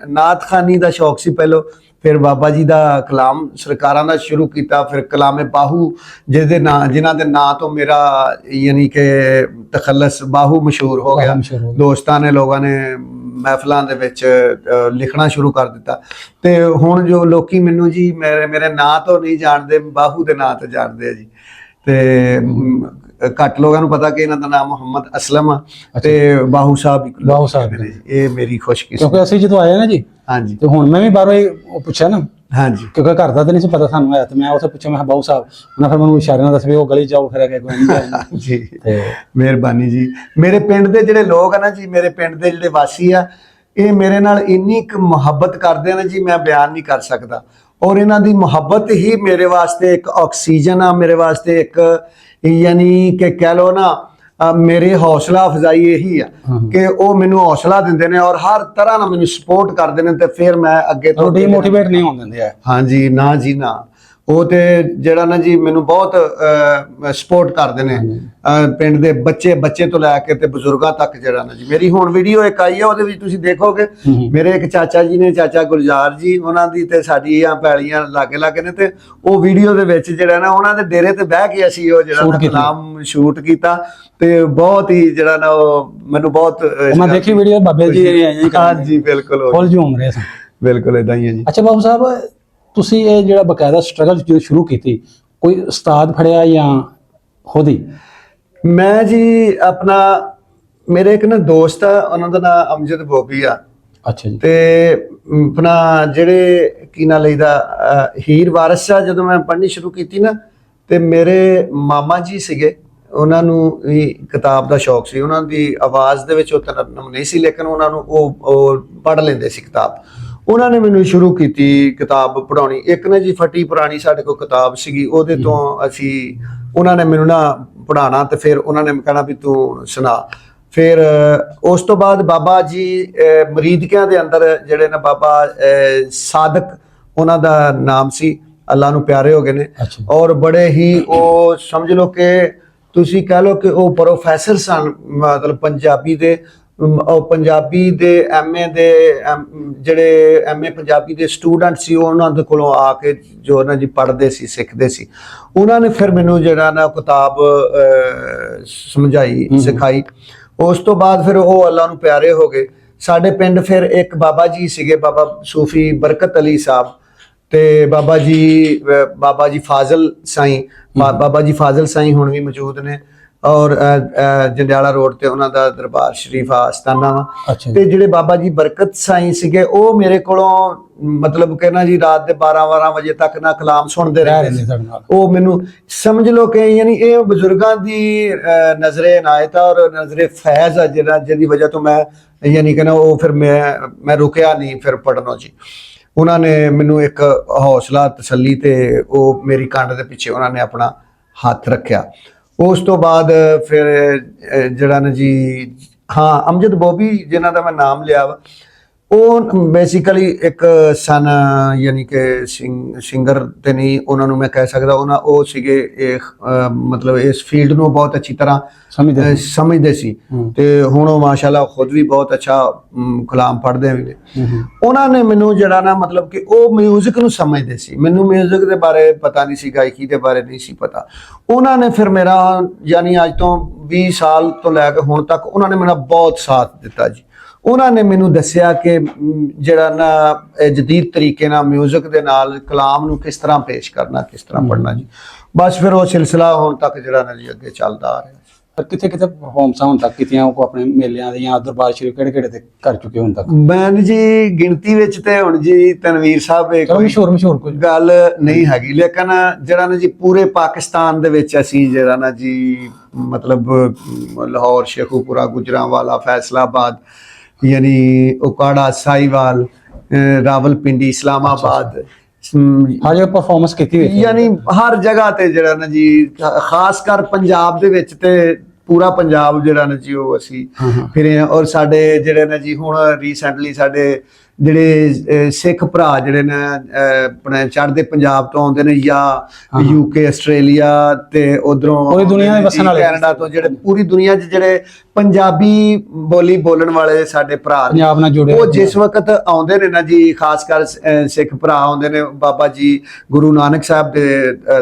ਨਾਤ ਖਾਨੀ ਦਾ ਸ਼ੌਕ ਸੀ ਪਹਿਲੋਂ, ਫਿਰ ਬਾਬਾ ਜੀ ਦਾ ਕਲਾਮ ਸਰਕਾਰਾਂ ਦਾ ਸ਼ੁਰੂ ਕੀਤਾ, ਫਿਰ ਕਲਾਮੇ ਬਾਹੂ ਜਿਨ੍ਹਾਂ ਦੇ ਨਾਂ ਤੋਂ ਮੇਰਾ ਯਾਨੀ ਕਿ ਤਖੱਲਸ ਬਾਹੂ ਮਸ਼ਹੂਰ ਹੋ ਗਿਆ। ਦੋਸਤਾਂ ਨੇ ਲੋਕਾਂ ਨੇ ਮਹਿਫਲਾਂ ਦੇ ਵਿੱਚ ਲਿਖਣਾ ਸ਼ੁਰੂ ਕਰ ਦਿੱਤਾ, ਤੇ ਹੁਣ ਜੋ ਲੋਕੀ ਮੈਨੂੰ ਜੀ ਮੇਰੇ ਨਾਂ ਤੋਂ ਨਹੀਂ ਜਾਣਦੇ, ਬਾਹੂ ਦੇ ਨਾਂ ਤੋਂ ਜਾਣਦੇ ਆ ਜੀ। ਤੇ ਘੱਟ ਲੋਕਾਂ ਨੂੰ ਪਤਾ ਕਿ ਇਹਨਾਂ ਦਾ ਨਾਮ ਮੁਹੰਮਦ ਅਸਲਮ ਆ ਤੇ ਬਾਹੂ ਸਾਹਿਬ ਨੇ। ਇਹ ਮੇਰੀ ਖੁਸ਼ਕਿਸਮਤੀ, ਕਿਉਂਕਿ ਅਸੀਂ ਜਦੋਂ ਆਏ ਨਾ ਜੀ, ਹਾਂਜੀ, ਤੇ ਹੁਣ ਮੈਂ ਵੀ ਬਾਹਰੋਂ ਉਹ ਪੁੱਛਿਆ ਨਾ, ਹਾਂਜੀ, ਕਿਉਂਕਿ ਘਰ ਦਾ ਤਾਂ ਨਹੀਂ ਸੀ ਪਤਾ ਸਾਨੂੰ ਆਇਆ, ਤੇ ਮੈਂ ਉੱਥੇ ਪੁੱਛਿਆ, ਮੈਂ ਬਾਹੂ ਸਾਹਿਬ, ਉਹਨਾਂ ਫਿਰ ਮੈਨੂੰ ਇਸ਼ਾਰੇ ਨਾਲ ਦੱਸਿਆ ਉਹ ਗਲੀ ਜਾਓ ਫਿਰ ਅੱਗੇ ਕੋਈ ਨਹੀਂ ਜੀ। ਮਿਹਰਬਾਨੀ ਜੀ। ਮੇਰੇ ਪਿੰਡ ਦੇ ਜਿਹੜੇ ਲੋਕ ਆ ਨਾ ਜੀ, ਮੇਰੇ ਪਿੰਡ ਦੇ ਜਿਹੜੇ ਵਾਸੀ ਆ, ਇਹ ਮੇਰੇ ਨਾਲ ਇੰਨੀ ਕੁ ਮੁਹੱਬਤ ਕਰਦੇ ਨੇ ਜੀ, ਮੈਂ ਬਿਆਨ ਨਹੀਂ ਕਰ ਸਕਦਾ। ਔਰ ਇਹਨਾਂ ਦੀ ਮੁਹੱਬਤ ਹੀ ਮੇਰੇ ਵਾਸਤੇ ਇੱਕ ਆਕਸੀਜਨ ਆ, ਮੇਰੇ ਵਾਸਤੇ ਇੱਕ ਯਾਨੀ ਕਿ ਕਹਿ ਲਓ ਨਾ ਮੇਰੇ ਹੌਸਲਾ ਅਫਜ਼ਾਈ ਇਹੀ ਆ ਕਿ ਉਹ ਮੈਨੂੰ ਹੌਸਲਾ ਦਿੰਦੇ ਨੇ ਔਰ ਹਰ ਤਰ੍ਹਾਂ ਨਾਲ ਮੈਨੂੰ ਸਪੋਰਟ ਕਰਦੇ ਨੇ, ਤੇ ਫਿਰ ਮੈਂ ਅੱਗੇ ਤੋਂ ਡੀਮੋਟੀਵੇਟ ਨਹੀਂ ਹੋਣ ਦਿੰਦੇ ਆ। ਹਾਂਜੀ, ਨਾ ਜੀ ਨਾ। ਉਹ ਤੇ ਜਿਹੜਾ ਨਾ ਜੀ ਮੈਨੂੰ ਬਹੁਤ ਸਪੋਰਟ ਕਰਦੇ ਨੇ, ਪਿੰਡ ਦੇ ਬੱਚੇ ਤੋਂ ਲੈ ਕੇ ਤੇ ਬਜ਼ੁਰਗਾਂ ਤੱਕ। ਜਿਹੜਾ ਨਾ ਜੀ ਮੇਰੀ ਹੁਣ ਵੀਡੀਓ ਇੱਕ ਆਈ ਆ, ਉਹਦੇ ਵਿੱਚ ਤੁਸੀਂ ਦੇਖੋਗੇ ਮੇਰੇ ਇੱਕ ਚਾਚਾ ਜੀ ਨੇ, ਚਾਚਾ ਗੁਲਜ਼ਾਰ ਜੀ, ਉਹਨਾਂ ਦੀ ਤੇ ਸਾਡੀਆਂ ਪੈਲੀਆਂ ਲਾਗੇ ਨੇ, ਤੇ ਉਹ ਵੀਡੀਓ ਦੇ ਵਿੱਚ ਜਿਹੜਾ ਨਾ ਉਹਨਾਂ ਦੇ ਡੇਰੇ ਤੇ ਬਹਿ ਕੇ ਅਸੀਂ ਉਹ ਜਿਹੜਾ ਕਲਾਮ ਸ਼ੂਟ ਕੀਤਾ, ਤੇ ਬਹੁਤ ਹੀ ਜਿਹੜਾ ਨਾ ਉਹ ਮੈਨੂੰ ਬਹੁਤ ਮੈਂ ਦੇਖੀ ਵੀਡੀਓ ਬਾਬੇ ਜੀ। ਹਾਂਜੀ ਬਿਲਕੁਲ, ਫੁੱਲ ਝੂਮ ਰਹੇ ਸਨ, ਬਿਲਕੁਲ ਇਦਾਂ ਹੀ ਹੈ ਜੀ। ਅੱਛਾ ਬਾਬੂ ਸਾਹਿਬ, ਤੁਸੀਂ ਇਹ ਜਿਹੜਾ ਬਕਾਇਦਾ ਸਟਰਗਲ ਜਦੋਂ ਸ਼ੁਰੂ ਕੀਤੀ, ਕੋਈ ਉਸਤਾਦ ਫੜਿਆ ਜਾਂ ਖੁਦ ਹੀ? ਮੈਂ ਜੀ ਆਪਣਾ, ਮੇਰੇ ਇੱਕ ਨਾ ਦੋਸਤ ਆ, ਉਹਨਾਂ ਦਾ ਨਾਮ ਅਮਜਦ ਬੋਬੀ ਆ। ਅੱਛਾ ਜੀ। ਤੇ ਆਪਣਾ ਜਿਹੜੇ ਕੀ ਨਾਂ ਲਈਦਾ ਹੀਰ ਵਾਰਿਸ ਸ਼ਾਹ, ਜਦੋਂ ਮੈਂ ਪੜ੍ਹਨੀ ਸ਼ੁਰੂ ਕੀਤੀ ਨਾ, ਤੇ ਮੇਰੇ ਮਾਮਾ ਜੀ ਸੀਗੇ, ਉਹਨਾਂ ਨੂੰ ਵੀ ਕਿਤਾਬ ਦਾ ਸ਼ੌਕ ਸੀ। ਉਹਨਾਂ ਦੀ ਆਵਾਜ਼ ਦੇ ਵਿੱਚ ਉਹ ਤਰਨਮ ਨਹੀਂ ਸੀ, ਲੇਕਿਨ ਉਹਨਾਂ ਨੂੰ ਉਹ ਪੜ੍ਹ ਲੈਂਦੇ ਸੀ ਕਿਤਾਬ। ਉਹਨਾਂ ਨੇ ਮੈਨੂੰ ਸ਼ੁਰੂ ਕੀਤੀ ਕਿਤਾਬ ਪੜ੍ਹਾਉਣੀ। ਇੱਕ ਨਾ ਜੀ ਫਟੀ ਪੁਰਾਣੀ ਸਾਡੇ ਕੋਲ ਕਿਤਾਬ ਸੀਗੀ, ਉਹਦੇ ਤੋਂ ਉਹਨਾਂ ਨੇ ਮੈਨੂੰ ਨਾ ਪੜ੍ਹਾਉਣਾ, ਤੇ ਫਿਰ ਉਹਨਾਂ ਨੇ ਕਹਿਣਾ ਵੀ ਤੂੰ ਸੁਣਾ। ਫਿਰ ਉਸ ਤੋਂ ਬਾਅਦ ਬਾਬਾ ਜੀ ਮਰੀਦਕਿਆਂ ਦੇ ਅੰਦਰ ਜਿਹੜੇ ਨੇ ਬਾਬਾ ਸਾਦਕ ਉਹਨਾਂ ਦਾ ਨਾਮ ਸੀ, ਅੱਲਾ ਨੂੰ ਪਿਆਰੇ ਹੋ ਗਏ ਨੇ, ਔਰ ਬੜੇ ਹੀ ਉਹ ਸਮਝ ਲਓ ਕਿ ਤੁਸੀਂ ਕਹਿ ਲਓ ਕਿ ਉਹ ਪ੍ਰੋਫੈਸਰ ਸਨ, ਮਤਲਬ ਪੰਜਾਬੀ ਦੇ ਐਮਏ ਦੇ ਜਿਹੜੇ ਐਮਏ ਪੰਜਾਬੀ ਦੇ ਸਟੂਡੈਂਟ ਸੀ, ਉਹਨਾਂ ਦੇ ਕੋਲੋਂ ਆ ਕੇ ਜੋ ਨਾ ਜੀ ਪੜ੍ਹਦੇ ਸੀ, ਸਿੱਖਦੇ ਸੀ। ਉਹਨਾਂ ਨੇ ਫਿਰ ਮੈਨੂੰ ਜਿਹੜਾ ਨਾ ਕਿਤਾਬ ਸਮਝਾਈ, ਸਿਖਾਈ। ਉਸ ਤੋਂ ਬਾਅਦ ਫਿਰ ਉਹ ਅੱਲਾ ਨੂੰ ਪਿਆਰੇ ਹੋ ਗਏ। ਸਾਡੇ ਪਿੰਡ ਫਿਰ ਇੱਕ ਬਾਬਾ ਜੀ ਸੀਗੇ, ਬਾਬਾ ਸੂਫੀ ਬਰਕਤ ਅਲੀ ਸਾਹਿਬ, ਤੇ ਬਾਬਾ ਜੀ ਫਾਜ਼ਲ ਸਾਈਂ, ਬਾਬਾ ਜੀ ਫਾਜ਼ਲ ਸਾਈਂ ਹੁਣ ਵੀ ਮੌਜੂਦ ਨੇ, ਔਰ ਜੰਡਿਆਲਾ ਰੋਡ ਤੇ ਉਹਨਾਂ ਦਾ ਦਰਬਾਰ ਸ਼ਰੀਫ ਆਸਤਾਨਾ ਵਾ। ਤੇ ਜਿਹੜੇ ਬਾਬਾ ਜੀ ਬਰਕਤ ਸਾਈਂ ਸੀਗੇ, ਉਹ ਮੇਰੇ ਕੋਲੋਂ ਮਤਲਬ ਕਿ ਨਾ ਜੀ ਰਾਤ ਦੇ 12 ਵਜੇ ਤੱਕ ਨਾ ਕਲਾਮ ਸੁਣਦੇ ਰਹਿੰਦੇ ਸੀ। ਉਹ ਮੈਨੂੰ ਸਮਝ ਲਓ ਕਿ ਯਾਨੀ ਇਹ ਬਜ਼ੁਰਗਾਂ ਦੀ ਨਜ਼ਰੇ ਇਨਾਇਤ ਔਰ ਨਜ਼ਰੇ ਫੈਜ਼ ਆ, ਜਿਹਦੀ ਵਜ੍ਹਾ ਤੋਂ ਮੈਂ ਯਾਨੀ ਕਿ ਨਾ ਉਹ ਫਿਰ ਮੈਂ ਰੁਕਿਆ ਨਹੀਂ ਫਿਰ ਪੜ੍ਹਨੋਂ ਜੀ। ਉਹਨਾਂ ਨੇ ਮੈਨੂੰ ਇੱਕ ਹੌਸਲਾ, ਤਸੱਲੀ, ਤੇ ਉਹ ਮੇਰੀ ਕੰਡ ਦੇ ਪਿੱਛੇ ਉਹਨਾਂ ਨੇ ਆਪਣਾ ਹੱਥ ਰੱਖਿਆ। ਉਸ ਤੋਂ ਬਾਅਦ ਫਿਰ ਜਿਹੜਾ ਨਾ ਜੀ ਅਮਜਦ ਬੋਬੀ ਜਿਨ੍ਹਾਂ ਦਾ ਮੈਂ ਨਾਮ ਲਿਆ ਵਾ, ਉਹ ਬੇਸਿਕਲੀ ਇੱਕ ਸਨ ਯਾਨੀ ਕਿ ਸਿੰਗਰ ਤੇ ਨਹੀਂ ਉਹਨਾਂ ਨੂੰ ਮੈਂ ਕਹਿ ਸਕਦਾ, ਉਹ ਸੀਗੇ ਮਤਲਬ ਇਸ ਫੀਲਡ ਨੂੰ ਬਹੁਤ ਅੱਛੀ ਤਰ੍ਹਾਂ ਸਮਝਦੇ ਸੀ, ਤੇ ਹੁਣ ਉਹ ਮਾਸ਼ਾਅੱਲਾ ਖੁਦ ਵੀ ਬਹੁਤ ਅੱਛਾ ਕਲਾਮ ਪੜ੍ਹਦੇ ਵੀ ਨੇ। ਉਹਨਾਂ ਨੇ ਮੈਨੂੰ ਜਿਹੜਾ ਨਾ ਮਤਲਬ ਕਿ ਉਹ ਮਿਊਜ਼ਿਕ ਨੂੰ ਸਮਝਦੇ ਸੀ, ਮੈਨੂੰ ਮਿਊਜ਼ਿਕ ਦੇ ਬਾਰੇ ਪਤਾ ਨਹੀਂ ਸੀ, ਗਾਇਕੀ ਦੇ ਬਾਰੇ ਨਹੀਂ ਸੀ ਪਤਾ। ਉਹਨਾਂ ਨੇ ਫਿਰ ਮੇਰਾ ਯਾਨੀ ਅੱਜ ਤੋਂ 20 ਸਾਲ ਤੋਂ ਲੈ ਕੇ ਹੁਣ ਤੱਕ ਉਹਨਾਂ ਨੇ ਮੇਰਾ ਬਹੁਤ ਸਾਥ ਦਿੱਤਾ ਜੀ। ਉਹਨਾਂ ਨੇ ਮੈਨੂੰ ਦੱਸਿਆ ਕਿ ਜਿਹੜਾ ਨਾ ਜਦੀਦ ਤਰੀਕੇ ਨਾਲ ਮਿਊਜ਼ਿਕ ਦੇ ਨਾਲ ਕਲਾਮ ਨੂੰ ਕਿਸ ਤਰ੍ਹਾਂ ਪੇਸ਼ ਕਰਨਾ, ਕਿਸ ਤਰ੍ਹਾਂ ਪੜ੍ਹਨਾ ਜੀ। ਬਸ ਫਿਰ ਉਹ ਸਿਲਸਿਲਾ ਹੁਣ ਤੱਕ ਜਿਹੜਾ ਨਾ ਜੀ ਅੱਗੇ ਚੱਲਦਾ ਆ ਰਿਹਾ। ਪਰ ਕਿੱਥੇ ਪਰਫਾਰਮੈਂਸਾਂ ਹੁਣ ਤੱਕ ਕੀਤੀਆਂ ਉਹ ਆਪਣੇ ਮੇਲਿਆਂ ਦੇ ਜਾਂ ਦਰਬਾਰ ਸ਼ਰੀਫ ਕਿਹੜੇ ਤੇ ਕਰ ਚੁੱਕੇ ਹੁਣ ਤੱਕ? ਮੈਂ ਜੀ ਗਿਣਤੀ ਵਿੱਚ ਤੇ ਹੁਣ ਜੀ ਤਨਵੀਰ ਸਾਹਿਬ ਇੱਕ ਮਸ਼ਹੂਰ ਕੋਈ ਗੱਲ ਨਹੀਂ ਹੈਗੀ, ਲੇਕਿਨ ਜਿਹੜਾ ਨਾ ਜੀ ਪੂਰੇ ਪਾਕਿਸਤਾਨ ਦੇ ਵਿੱਚ ਅਸੀਂ ਜਿਹੜਾ ਨਾ ਜੀ ਮਤਲਬ ਲਾਹੌਰ, ਸ਼ੇਖੂਪੁਰਾ, ਗੁਜਰਾਂਵਾਲਾ, ਫੈਸਲਾਬਾਦ, यानी उकाड़ा साहिवाल रावलपिंडी इस्लामाबाद ਹਰ ਜਗ੍ਹਾ ਪਰਫਾਰਮੈਂਸ ਕੀਤੀ ਹੋਈ ਹੈ। ਯਾਨੀ ਹਰ ਜਗ੍ਹਾ ਤੇ ਜਿਹੜਾ ਨਾ ਜੀ ਖਾਸ ਕਰ ਪੰਜਾਬ ਦੇ ਵਿੱਚ ਤੇ ਪੂਰਾ ਪੰਜਾਬ ਜਿਹੜਾ ਨਾ ਜੀ ਉਹ ਅਸੀਂ ਫਿਰੇ ਆ। ਔਰ ਸਾਡੇ ਜਿਹੜੇ ਨਾ ਜੀ ਹੁਣ ਰੀਸੈਂਟਲੀ ਸਾਡੇ ਜਿਹੜੇ ਸਿੱਖ ਭਰਾ ਜਿਹੜੇ ਨੇ ਆਪਣੇ ਚੜ੍ਹਦੇ ਪੰਜਾਬ ਤੋਂ ਆਉਂਦੇ ਨੇ ਜਾਂ ਯੂਕੇ ਆਸਟ੍ਰੇਲੀਆ ਤੇ ਉਧਰੋਂ ਪੂਰੀ ਦੁਨੀਆ ਦੇ ਵਸਣ ਵਾਲੇ ਕੈਨੇਡਾ ਤੋਂ ਜਿਹੜੇ ਪੂਰੀ ਦੁਨੀਆ 'ਚ ਜਿਹੜੇ ਪੰਜਾਬੀ ਬੋਲੀ ਬੋਲਣ ਵਾਲੇ ਸਾਡੇ ਭਰਾ ਨੇ ਪੰਜਾਬ ਨਾਲ ਜੁੜੇ ਉਹ ਜਿਸ ਵਕਤ ਆਉਂਦੇ ਨੇ ਨਾ ਜੀ ਖਾਸ ਕਰ ਸਿੱਖ ਭਰਾ ਆਉਂਦੇ ਨੇ ਬਾਬਾ ਜੀ ਗੁਰੂ ਨਾਨਕ ਸਾਹਿਬ ਦੇ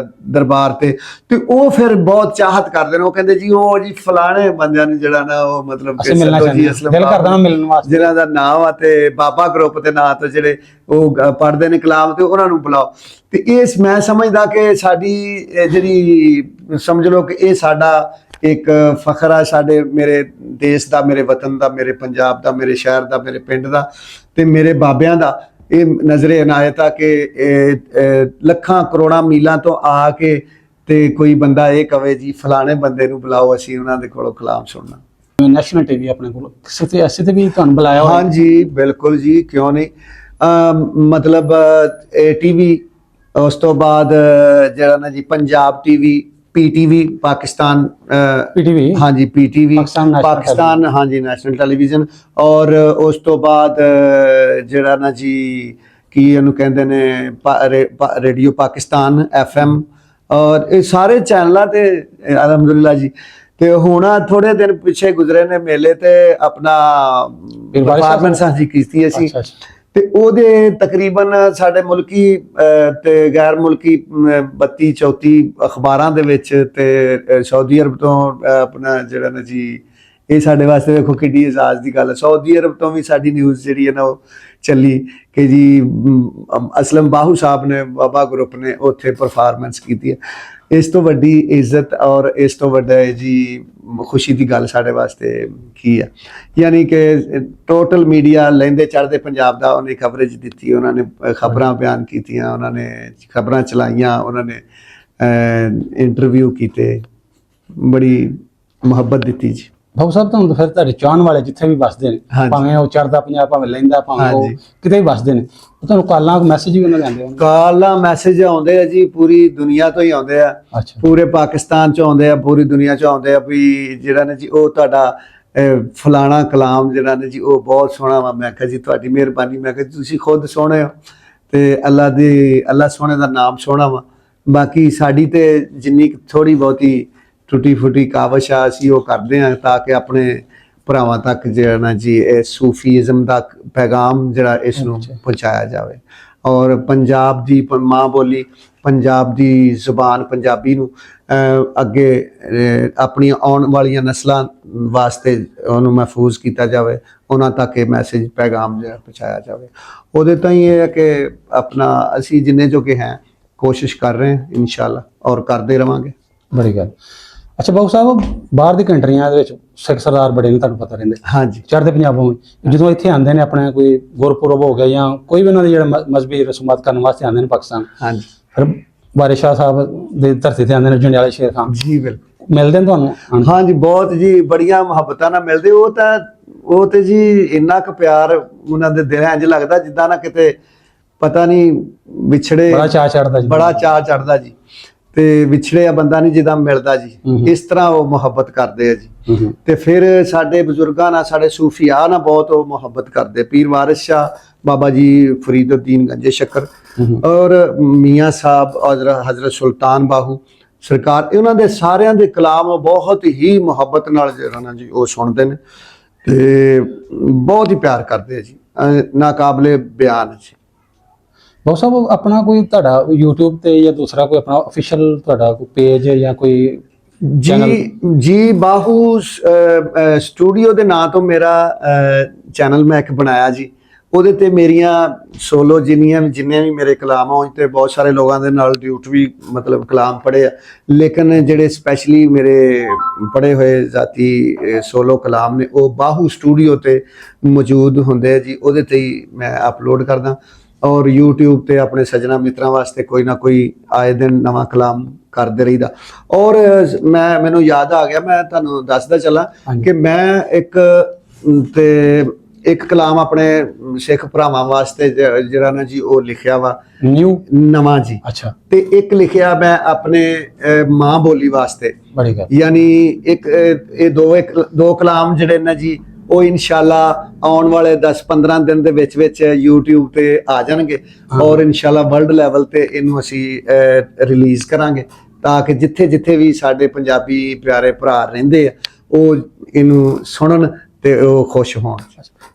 ਦਰਬਾਰ ਤੇ ਉਹ ਫਿਰ ਬਹੁਤ ਚਾਹਤ ਕਰਦੇ ਨੇ। ਉਹ ਕਹਿੰਦੇ ਜੀ ਉਹ ਜੀ ਫਲਾਣੇ ਬੰਦਿਆਂ ਨੂੰ ਜਿਹੜਾ ਨਾ ਉਹ ਮਤਲਬ ਕਿ ਮਿਲਣਾ ਚਾਹੀਦਾ, ਦਿਲ ਕਰਦਾ ਨਾ ਮਿਲਣ ਵਾਸਤੇ, ਜਿਹਨਾਂ ਦਾ ਨਾਮ ਆ ਤੇ ਬਾਬਾ ਗਰੁੱਪ ਦੇ ਨਾਂ ਤੋਂ ਜਿਹੜੇ ਉਹ ਪੜ੍ਹਦੇ ਨੇ ਕਲਾਮ ਤੇ ਉਹਨਾਂ ਨੂੰ ਬੁਲਾਓ। ਤੇ ਇਸ ਮੈਂ ਸਮਝਦਾ ਕਿ ਸਾਡੀ ਜਿਹੜੀ ਸਮਝ ਲਓ ਕਿ ਇਹ ਸਾਡਾ ਇੱਕ ਫਖਰ ਆ ਸਾਡੇ ਮੇਰੇ ਦੇਸ਼ ਦਾ, ਮੇਰੇ ਵਤਨ ਦਾ, ਮੇਰੇ ਪੰਜਾਬ ਦਾ, ਮੇਰੇ ਸ਼ਹਿਰ ਦਾ, ਮੇਰੇ ਪਿੰਡ ਦਾ ਤੇ ਮੇਰੇ ਬਾਬਿਆਂ ਦਾ। ਇਹ ਨਜ਼ਰੇ ਇਨਾਇਤ ਆ ਕਿ ਲੱਖਾਂ ਕਰੋੜਾਂ ਮੀਲਾਂ ਤੋਂ ਆ ਕੇ ਤੇ ਕੋਈ ਬੰਦਾ ਇਹ ਕਵੇ ਜੀ ਫਲਾਣੇ ਬੰਦੇ ਨੂੰ ਬੁਲਾਓ, ਅਸੀਂ ਉਹਨਾਂ ਦੇ ਕੋਲੋਂ ਕਲਾਮ ਸੁਣਨਾ। ਨੈਸ਼ਨਲ ਟੀਵੀ ਆਪਣੇ ਕੋਲ ਕਿਸੇ ਤੇ ਐਸੇ ਤੇ ਵੀ ਤੁਹਾਨੂੰ ਬੁਲਾਇਆ ਹੋਇਆ? ਹਾਂਜੀ ਬਿਲਕੁਲ ਜੀ, ਕਿਉਂ ਨਹੀਂ। ਮਤਲਬ ਟੀਵੀ, ਉਸ ਤੋਂ ਬਾਅਦ ਜਿਹੜਾ ਨਾ ਜੀ Punjab TV, PTV Pakistan, PTV, ਹਾਂਜੀ ਪੀਟੀਵੀ ਪਾਕਿਸਤਾਨ, ਹਾਂਜੀ ਨੈਸ਼ਨਲ ਟੈਲੀਵਿਜ਼ਨ। ਔਰ ਉਸ ਤੋਂ ਬਾਅਦ ਜਿਹੜਾ ਨਾ ਜੀ ਕੀ ਇਹਨੂੰ ਕਹਿੰਦੇ ਨੇ ਰੇਡੀਓ ਪਾਕਿਸਤਾਨ FM, ਔਰ ਇਹ ਸਾਰੇ ਚੈਨਲਾਂ ਤੇ ਅਲਹਮਦੁਲਿਲਾ ਜੀ। ਤੇ ਹੁਣ ਥੋੜੇ ਦਿਨ ਪਿੱਛੇ ਗੁਜ਼ਰੇ ਨੇ ਮੇਲੇ ਤੇ ਆਪਣਾ ਪਰਫਾਰਮੈਂਸ ਜੀ ਕੀਤੀ ਅਸੀਂ ਤੇ ਉਹਦੇ ਤਕਰੀਬਨ ਸਾਡੇ ਮੁਲਕੀ ਤੇ ਗੈਰ ਮੁਲਕੀ 32-34 ਅਖਬਾਰਾਂ ਦੇ ਵਿੱਚ ਤੇ ਸਾਊਦੀ ਅਰਬ ਤੋਂ ਆਪਣਾ ਜਿਹੜਾ ਨਾ ਜੀ ਇਹ ਸਾਡੇ ਵਾਸਤੇ ਵੇਖੋ ਕਿੱਡੀ ਇਜ਼ਾਜ਼ ਦੀ ਗੱਲ ਹੈ। ਸਾਊਦੀ ਅਰਬ ਤੋਂ ਵੀ ਸਾਡੀ ਨਿਊਜ਼ ਜਿਹੜੀ ਹੈ ਨਾ ਉਹ ਚੱਲੀ ਕਿ ਜੀ ਅਸਲਮ ਬਾਹੂ ਸਾਹਿਬ ਨੇ ਬਾਬਾ ਗਰੁੱਪ ਨੇ ਉੱਥੇ ਪਰਫਾਰਮੈਂਸ ਕੀਤੀ ਹੈ। ਇਸ ਤੋਂ ਵੱਡੀ ਇੱਜ਼ਤ ਔਰ ਇਸ ਤੋਂ ਵੱਡਾ ਜੀ ਖੁਸ਼ੀ ਦੀ ਗੱਲ ਸਾਡੇ ਵਾਸਤੇ ਕੀ ਹੈ। ਯਾਨੀ ਕਿ ਟੋਟਲ ਮੀਡੀਆ ਲੈਂਦੇ ਚੜ੍ਹਦੇ ਪੰਜਾਬ ਦਾ ਉਹਨੇ ਕਵਰੇਜ ਦਿੱਤੀ, ਉਹਨਾਂ ਨੇ ਖਬਰਾਂ ਬਿਆਨ ਕੀਤੀਆਂ, ਉਹਨਾਂ ਨੇ ਖਬਰਾਂ ਚਲਾਈਆਂ, ਉਹਨਾਂ ਨੇ ਇੰਟਰਵਿਊ ਕੀਤੇ, ਬੜੀ ਮੁਹੱਬਤ ਦਿੱਤੀ ਜੀ। ਬਾਬੂ ਸਾਹਿਬ ਤੁਹਾਨੂੰ ਫਿਰ ਤੁਹਾਡੇ ਚਾਹਣ ਵਾਲੇ ਜਿੱਥੇ ਵੀ ਵੱਸਦੇ ਨੇ, ਭਾਵੇਂ ਉਹ ਚੜ੍ਹਦਾ ਪੰਜਾਬ, ਭਾਵੇਂ ਲੈਂਦਾ, ਭਾਵੇਂ ਉਹ ਕਿਤੇ ਵੀ ਵੱਸਦੇ ਨੇ, ਤੁਹਾਨੂੰ ਕਾਲਾਂ ਮੈਸੇਜ ਵੀ ਉਹਨਾਂ ਦੇ ਆਉਂਦੇ ਹੋਣਗੇ? ਕਾਲਾਂ ਮੈਸੇਜ ਆਉਂਦੇ ਆ ਜੀ, ਪੂਰੀ ਦੁਨੀਆ ਤੋਂ ਹੀ ਆਉਂਦੇ ਆ, ਪੂਰੇ ਪਾਕਿਸਤਾਨ ਚੋਂ ਆਉਂਦੇ ਆ, ਪੂਰੀ ਦੁਨੀਆ ਚੋਂ ਆਉਂਦੇ ਆ ਵੀ ਜਿਹੜਾ ਨਾ ਜੀ ਉਹ ਤੁਹਾਡਾ ਫਲਾਣਾ ਕਲਾਮ ਜਿਹੜਾ ਨਾ ਜੀ ਉਹ ਬਹੁਤ ਸੋਹਣਾ ਵਾ। ਮੈਂ ਕਿਹਾ ਜੀ ਤੁਹਾਡੀ ਮਿਹਰਬਾਨੀ, ਮੈਂ ਕਿਹਾ ਤੁਸੀਂ ਖੁਦ ਸੋਹਣੇ ਹੋ ਤੇ ਅੱਲਾ ਸੋਹਣੇ ਦਾ ਨਾਮ ਸੋਹਣਾ ਵਾ। ਬਾਕੀ ਸਾਡੀ ਤੇ ਜਿੰਨੀ ਥੋੜੀ ਬਹੁਤੀ ਟੁੱਟੀ ਫੁੱਟੀ ਕਾਵਸ਼ ਆ ਅਸੀਂ ਉਹ ਕਰਦੇ ਹਾਂ ਤਾਂ ਕਿ ਆਪਣੇ ਭਰਾਵਾਂ ਤੱਕ ਜਿਹੜਾ ਨਾ ਜੀ ਇਹ ਸੂਫੀਜ਼ਮ ਦਾ ਪੈਗਾਮ ਜਿਹੜਾ ਇਸ ਨੂੰ ਪਹੁੰਚਾਇਆ ਜਾਵੇ। ਔਰ ਪੰਜਾਬ ਦੀ ਮਾਂ ਬੋਲੀ, ਪੰਜਾਬ ਦੀ ਜ਼ੁਬਾਨ ਪੰਜਾਬੀ ਨੂੰ ਅੱਗੇ ਆਪਣੀਆਂ ਆਉਣ ਵਾਲੀਆਂ ਨਸਲਾਂ ਵਾਸਤੇ ਉਹਨੂੰ ਮਹਿਫੂਜ਼ ਕੀਤਾ ਜਾਵੇ, ਉਹਨਾਂ ਤੱਕ ਇਹ ਮੈਸੇਜ ਪੈਗਾਮ ਜਿਹੜਾ ਪਹੁੰਚਾਇਆ ਜਾਵੇ। ਉਹਦੇ ਤਾਂ ਹੀ ਇਹ ਹੈ ਕਿ ਆਪਣਾ ਅਸੀਂ ਜਿੰਨੇ ਜੋ ਕਿ ਹੈ ਕੋਸ਼ਿਸ਼ ਕਰ ਰਹੇ ਹਾਂ ਇਨਸ਼ਾਅੱਲਾ ਔਰ ਕਰਦੇ ਰਵਾਂਗੇ। ਬੜੀ ਗੱਲ। ਅੱਛਾ ਬਾਬੂ ਸਾਹਿਬ, ਬਾਹਰ ਦੀ ਕੰਟਰੀਆਂ ਦੇ ਵਿੱਚ ਸਿੱਖ ਸਰਦਾਰ ਬੜੇ ਨੇ, ਤੁਹਾਨੂੰ ਪਤਾ ਰਹਿੰਦੇ, ਹਾਂਜੀ, ਚੜ੍ਹਦੇ ਪੰਜਾਬੋਂ ਜਦੋਂ ਇੱਥੇ ਆਉਂਦੇ ਨੇ ਆਪਣਾ ਕੋਈ ਗੁਰਪੁਰਬ ਹੋ ਗਿਆ ਜਾਂ ਕੋਈ ਵੀ ਉਹਨਾਂ ਦੇ ਜਿਹੜਾ ਮਜ਼ਹਬੀ ਰਸੂਮਾਤ ਕਰਨ ਵਾਸਤੇ ਆਉਂਦੇ ਨੇ ਪਾਕਿਸਤਾਨ, ਹਾਂਜੀ, ਫਿਰ ਵਾਰਿਸ ਸ਼ਾਹ ਸਾਹਿਬ ਦੇ ਧਰਤੀ ਤੇ ਆਉਂਦੇ ਨੇ, ਜੰਡਿਆਲੇ ਸ਼ੇਰ ਖਾਨ ਜੀ, ਬਿਲਕੁਲ ਮਿਲਦੇ ਨੇ ਤੁਹਾਨੂੰ? ਹਾਂਜੀ ਬਹੁਤ ਜੀ, ਬੜੀਆਂ ਮੁਹੱਬਤਾਂ ਨਾਲ ਮਿਲਦੇ। ਉਹ ਤੇ ਜੀ ਇੰਨਾ ਕੁ ਪਿਆਰ ਉਹਨਾਂ ਦੇ ਦਿਲ ਇੰਝ ਲੱਗਦਾ ਜਿੱਦਾਂ ਨਾ ਕਿਤੇ ਪਤਾ ਨਹੀਂ ਵਿਛੜੇ, ਬੜਾ ਚਾਅ ਚੜ੍ਹਦਾ ਜੀ, ਬੜਾ ਚਾਅ ਚੜ੍ਹਦਾ ਜੀ। ਤੇ ਵਿਛੜਿਆ ਬੰਦਾ ਨਹੀਂ ਜਿੱਦਾਂ ਮਿਲਦਾ ਜੀ, ਇਸ ਤਰ੍ਹਾਂ ਉਹ ਮੁਹੱਬਤ ਕਰਦੇ ਆ ਜੀ। ਤੇ ਫਿਰ ਸਾਡੇ ਬਜ਼ੁਰਗਾਂ ਨਾਲ, ਸਾਡੇ ਸੂਫੀਆ ਨਾਲ ਬਹੁਤ ਉਹ ਮੁਹੱਬਤ ਕਰਦੇ। ਪੀਰ ਵਾਰਿਸ ਸ਼ਾਹ ਬਾਬਾ ਜੀ ਫਰੀਦੁद्दीन ਗੰਜੇ ਸ਼ੱਕਰ ਔਰ ਮੀਆਂ ਸਾਹਿਬ ਔਰ ਹਜ਼ਰਤ ਸੁਲਤਾਨ ਬਾਹੂ ਸਰਕਾਰ, ਉਹਨਾਂ ਦੇ ਸਾਰਿਆਂ ਦੇ ਕਲਾਮ ਬਹੁਤ ਹੀ ਮੁਹੱਬਤ ਨਾਲ ਜਿਹੜਾ ਨਾ ਜੀ ਉਹ ਸੁਣਦੇ ਨੇ ਤੇ ਬਹੁਤ ਹੀ ਪਿਆਰ ਕਰਦੇ ਆ ਜੀ, ਨਾਕਾਬਲੇ ਬਿਆਨ ਜੀ। ਬਾਬੂ ਸਾਹਿਬ ਆਪਣਾ ਕੋਈ ਤੁਹਾਡਾ YouTube ਤੇ ਜਾਂ ਦੂਸਰਾ ਕੋਈ ਆਪਣਾ ਅਫੀਸ਼ੀਅਲ ਤੁਹਾਡਾ ਕੋਈ ਪੇਜ ਜਾਂ ਕੋਈ ਜੀ ਬਾਹੂ ਸਟੂਡੀਓ ਦੇ ਨਾਂ ਤੋਂ ਮੇਰਾ ਚੈਨਲ ਮੈਂ ਇੱਕ ਬਣਾਇਆ ਜੀ। ਉਹਦੇ ਤੇ ਮੇਰੀਆਂ ਸੋਲੋ ਜਿੰਨੇ ਵੀ ਮੇਰੇ ਕਲਾਮ ਆ, ਉਹ ਤੇ ਬਹੁਤ ਸਾਰੇ ਲੋਕਾਂ ਦੇ ਨਾਲ ਡਿਊਟ ਵੀ ਮਤਲਬ ਕਲਾਮ ਪੜ੍ਹੇ ਆ, ਲੇਕਿਨ ਜਿਹੜੇ ਸਪੈਸ਼ਲੀ ਮੇਰੇ ਪੜ੍ਹੇ ਹੋਏ ਜ਼ਾਤੀ ਸੋਲੋ ਕਲਾਮ ਨੇ ਉਹ ਬਾਹੂ ਸਟੂਡੀਓ ਤੇ ਮੌਜੂਦ ਹੁੰਦੇ ਆ ਜੀ। ਉਹਦੇ ਤੇ ਹੀ ਮੈਂ ਅਪਲੋਡ ਕਰਦਾ ਔਰ YouTube ਤੇ ਆਪਣੇ ਸੱਜਣਾ ਮਿੱਤਰਾਂ ਵਾਸਤੇ ਕੋਈ ਨਾ ਕੋਈ ਆਏ ਦਿਨ ਨਵਾਂ ਕਲਾਮ ਕਰਦੇ ਰਹੀਦਾ। ਔਰ ਮੈਨੂੰ ਯਾਦ ਆ ਗਿਆ, ਮੈਂ ਤੁਹਾਨੂੰ ਦੱਸਦਾ ਚੱਲਾਂ ਕਿ ਮੈਂ ਇੱਕ ਤੇ ਇੱਕ ਕਲਾਮ ਆਪਣੇ ਸਿੱਖ ਭਰਾਵਾਂ ਵਾਸਤੇ ਜਿਹੜਾ ਨਾ ਜੀ ਉਹ ਲਿਖਿਆ ਵਾ ਨਿਊ ਨਵਾਂ ਜੀ। ਅੱਛਾ, ਤੇ ਇੱਕ ਲਿਖਿਆ ਮੈਂ ਆਪਣੇ ਮਾਂ ਬੋਲੀ ਵਾਸਤੇ। ਬੜੀ ਗੱਲ। ਯਾਨੀ ਇਹ ਦੋ ਕਲਾਮ ਜਿਹੜੇ ਨਾ ਜੀ ਉਹ ਇਨਸ਼ਾਅੱਲਾ ਆਉਣ ਵਾਲੇ 10-15 ਦਿਨ ਦੇ ਵਿੱਚ YouTube ਤੇ ਆ ਜਾਣਗੇ ਔਰ ਇਨਸ਼ਾਅੱਲਾ ਵਰਲਡ ਲੈਵਲ ਤੇ ਇਹਨੂੰ ਅਸੀਂ ਰਿਲੀਜ਼ ਕਰਾਂਗੇ ਤਾਂ ਕਿ ਜਿੱਥੇ ਵੀ ਸਾਡੇ ਪੰਜਾਬੀ ਪਿਆਰੇ ਭਰਾ ਰਹਿੰਦੇ ਆ ਉਹ ਇਹਨੂੰ ਸੁਣਨ ਤੇ ਉਹ ਖੁਸ਼ ਹੋਣ।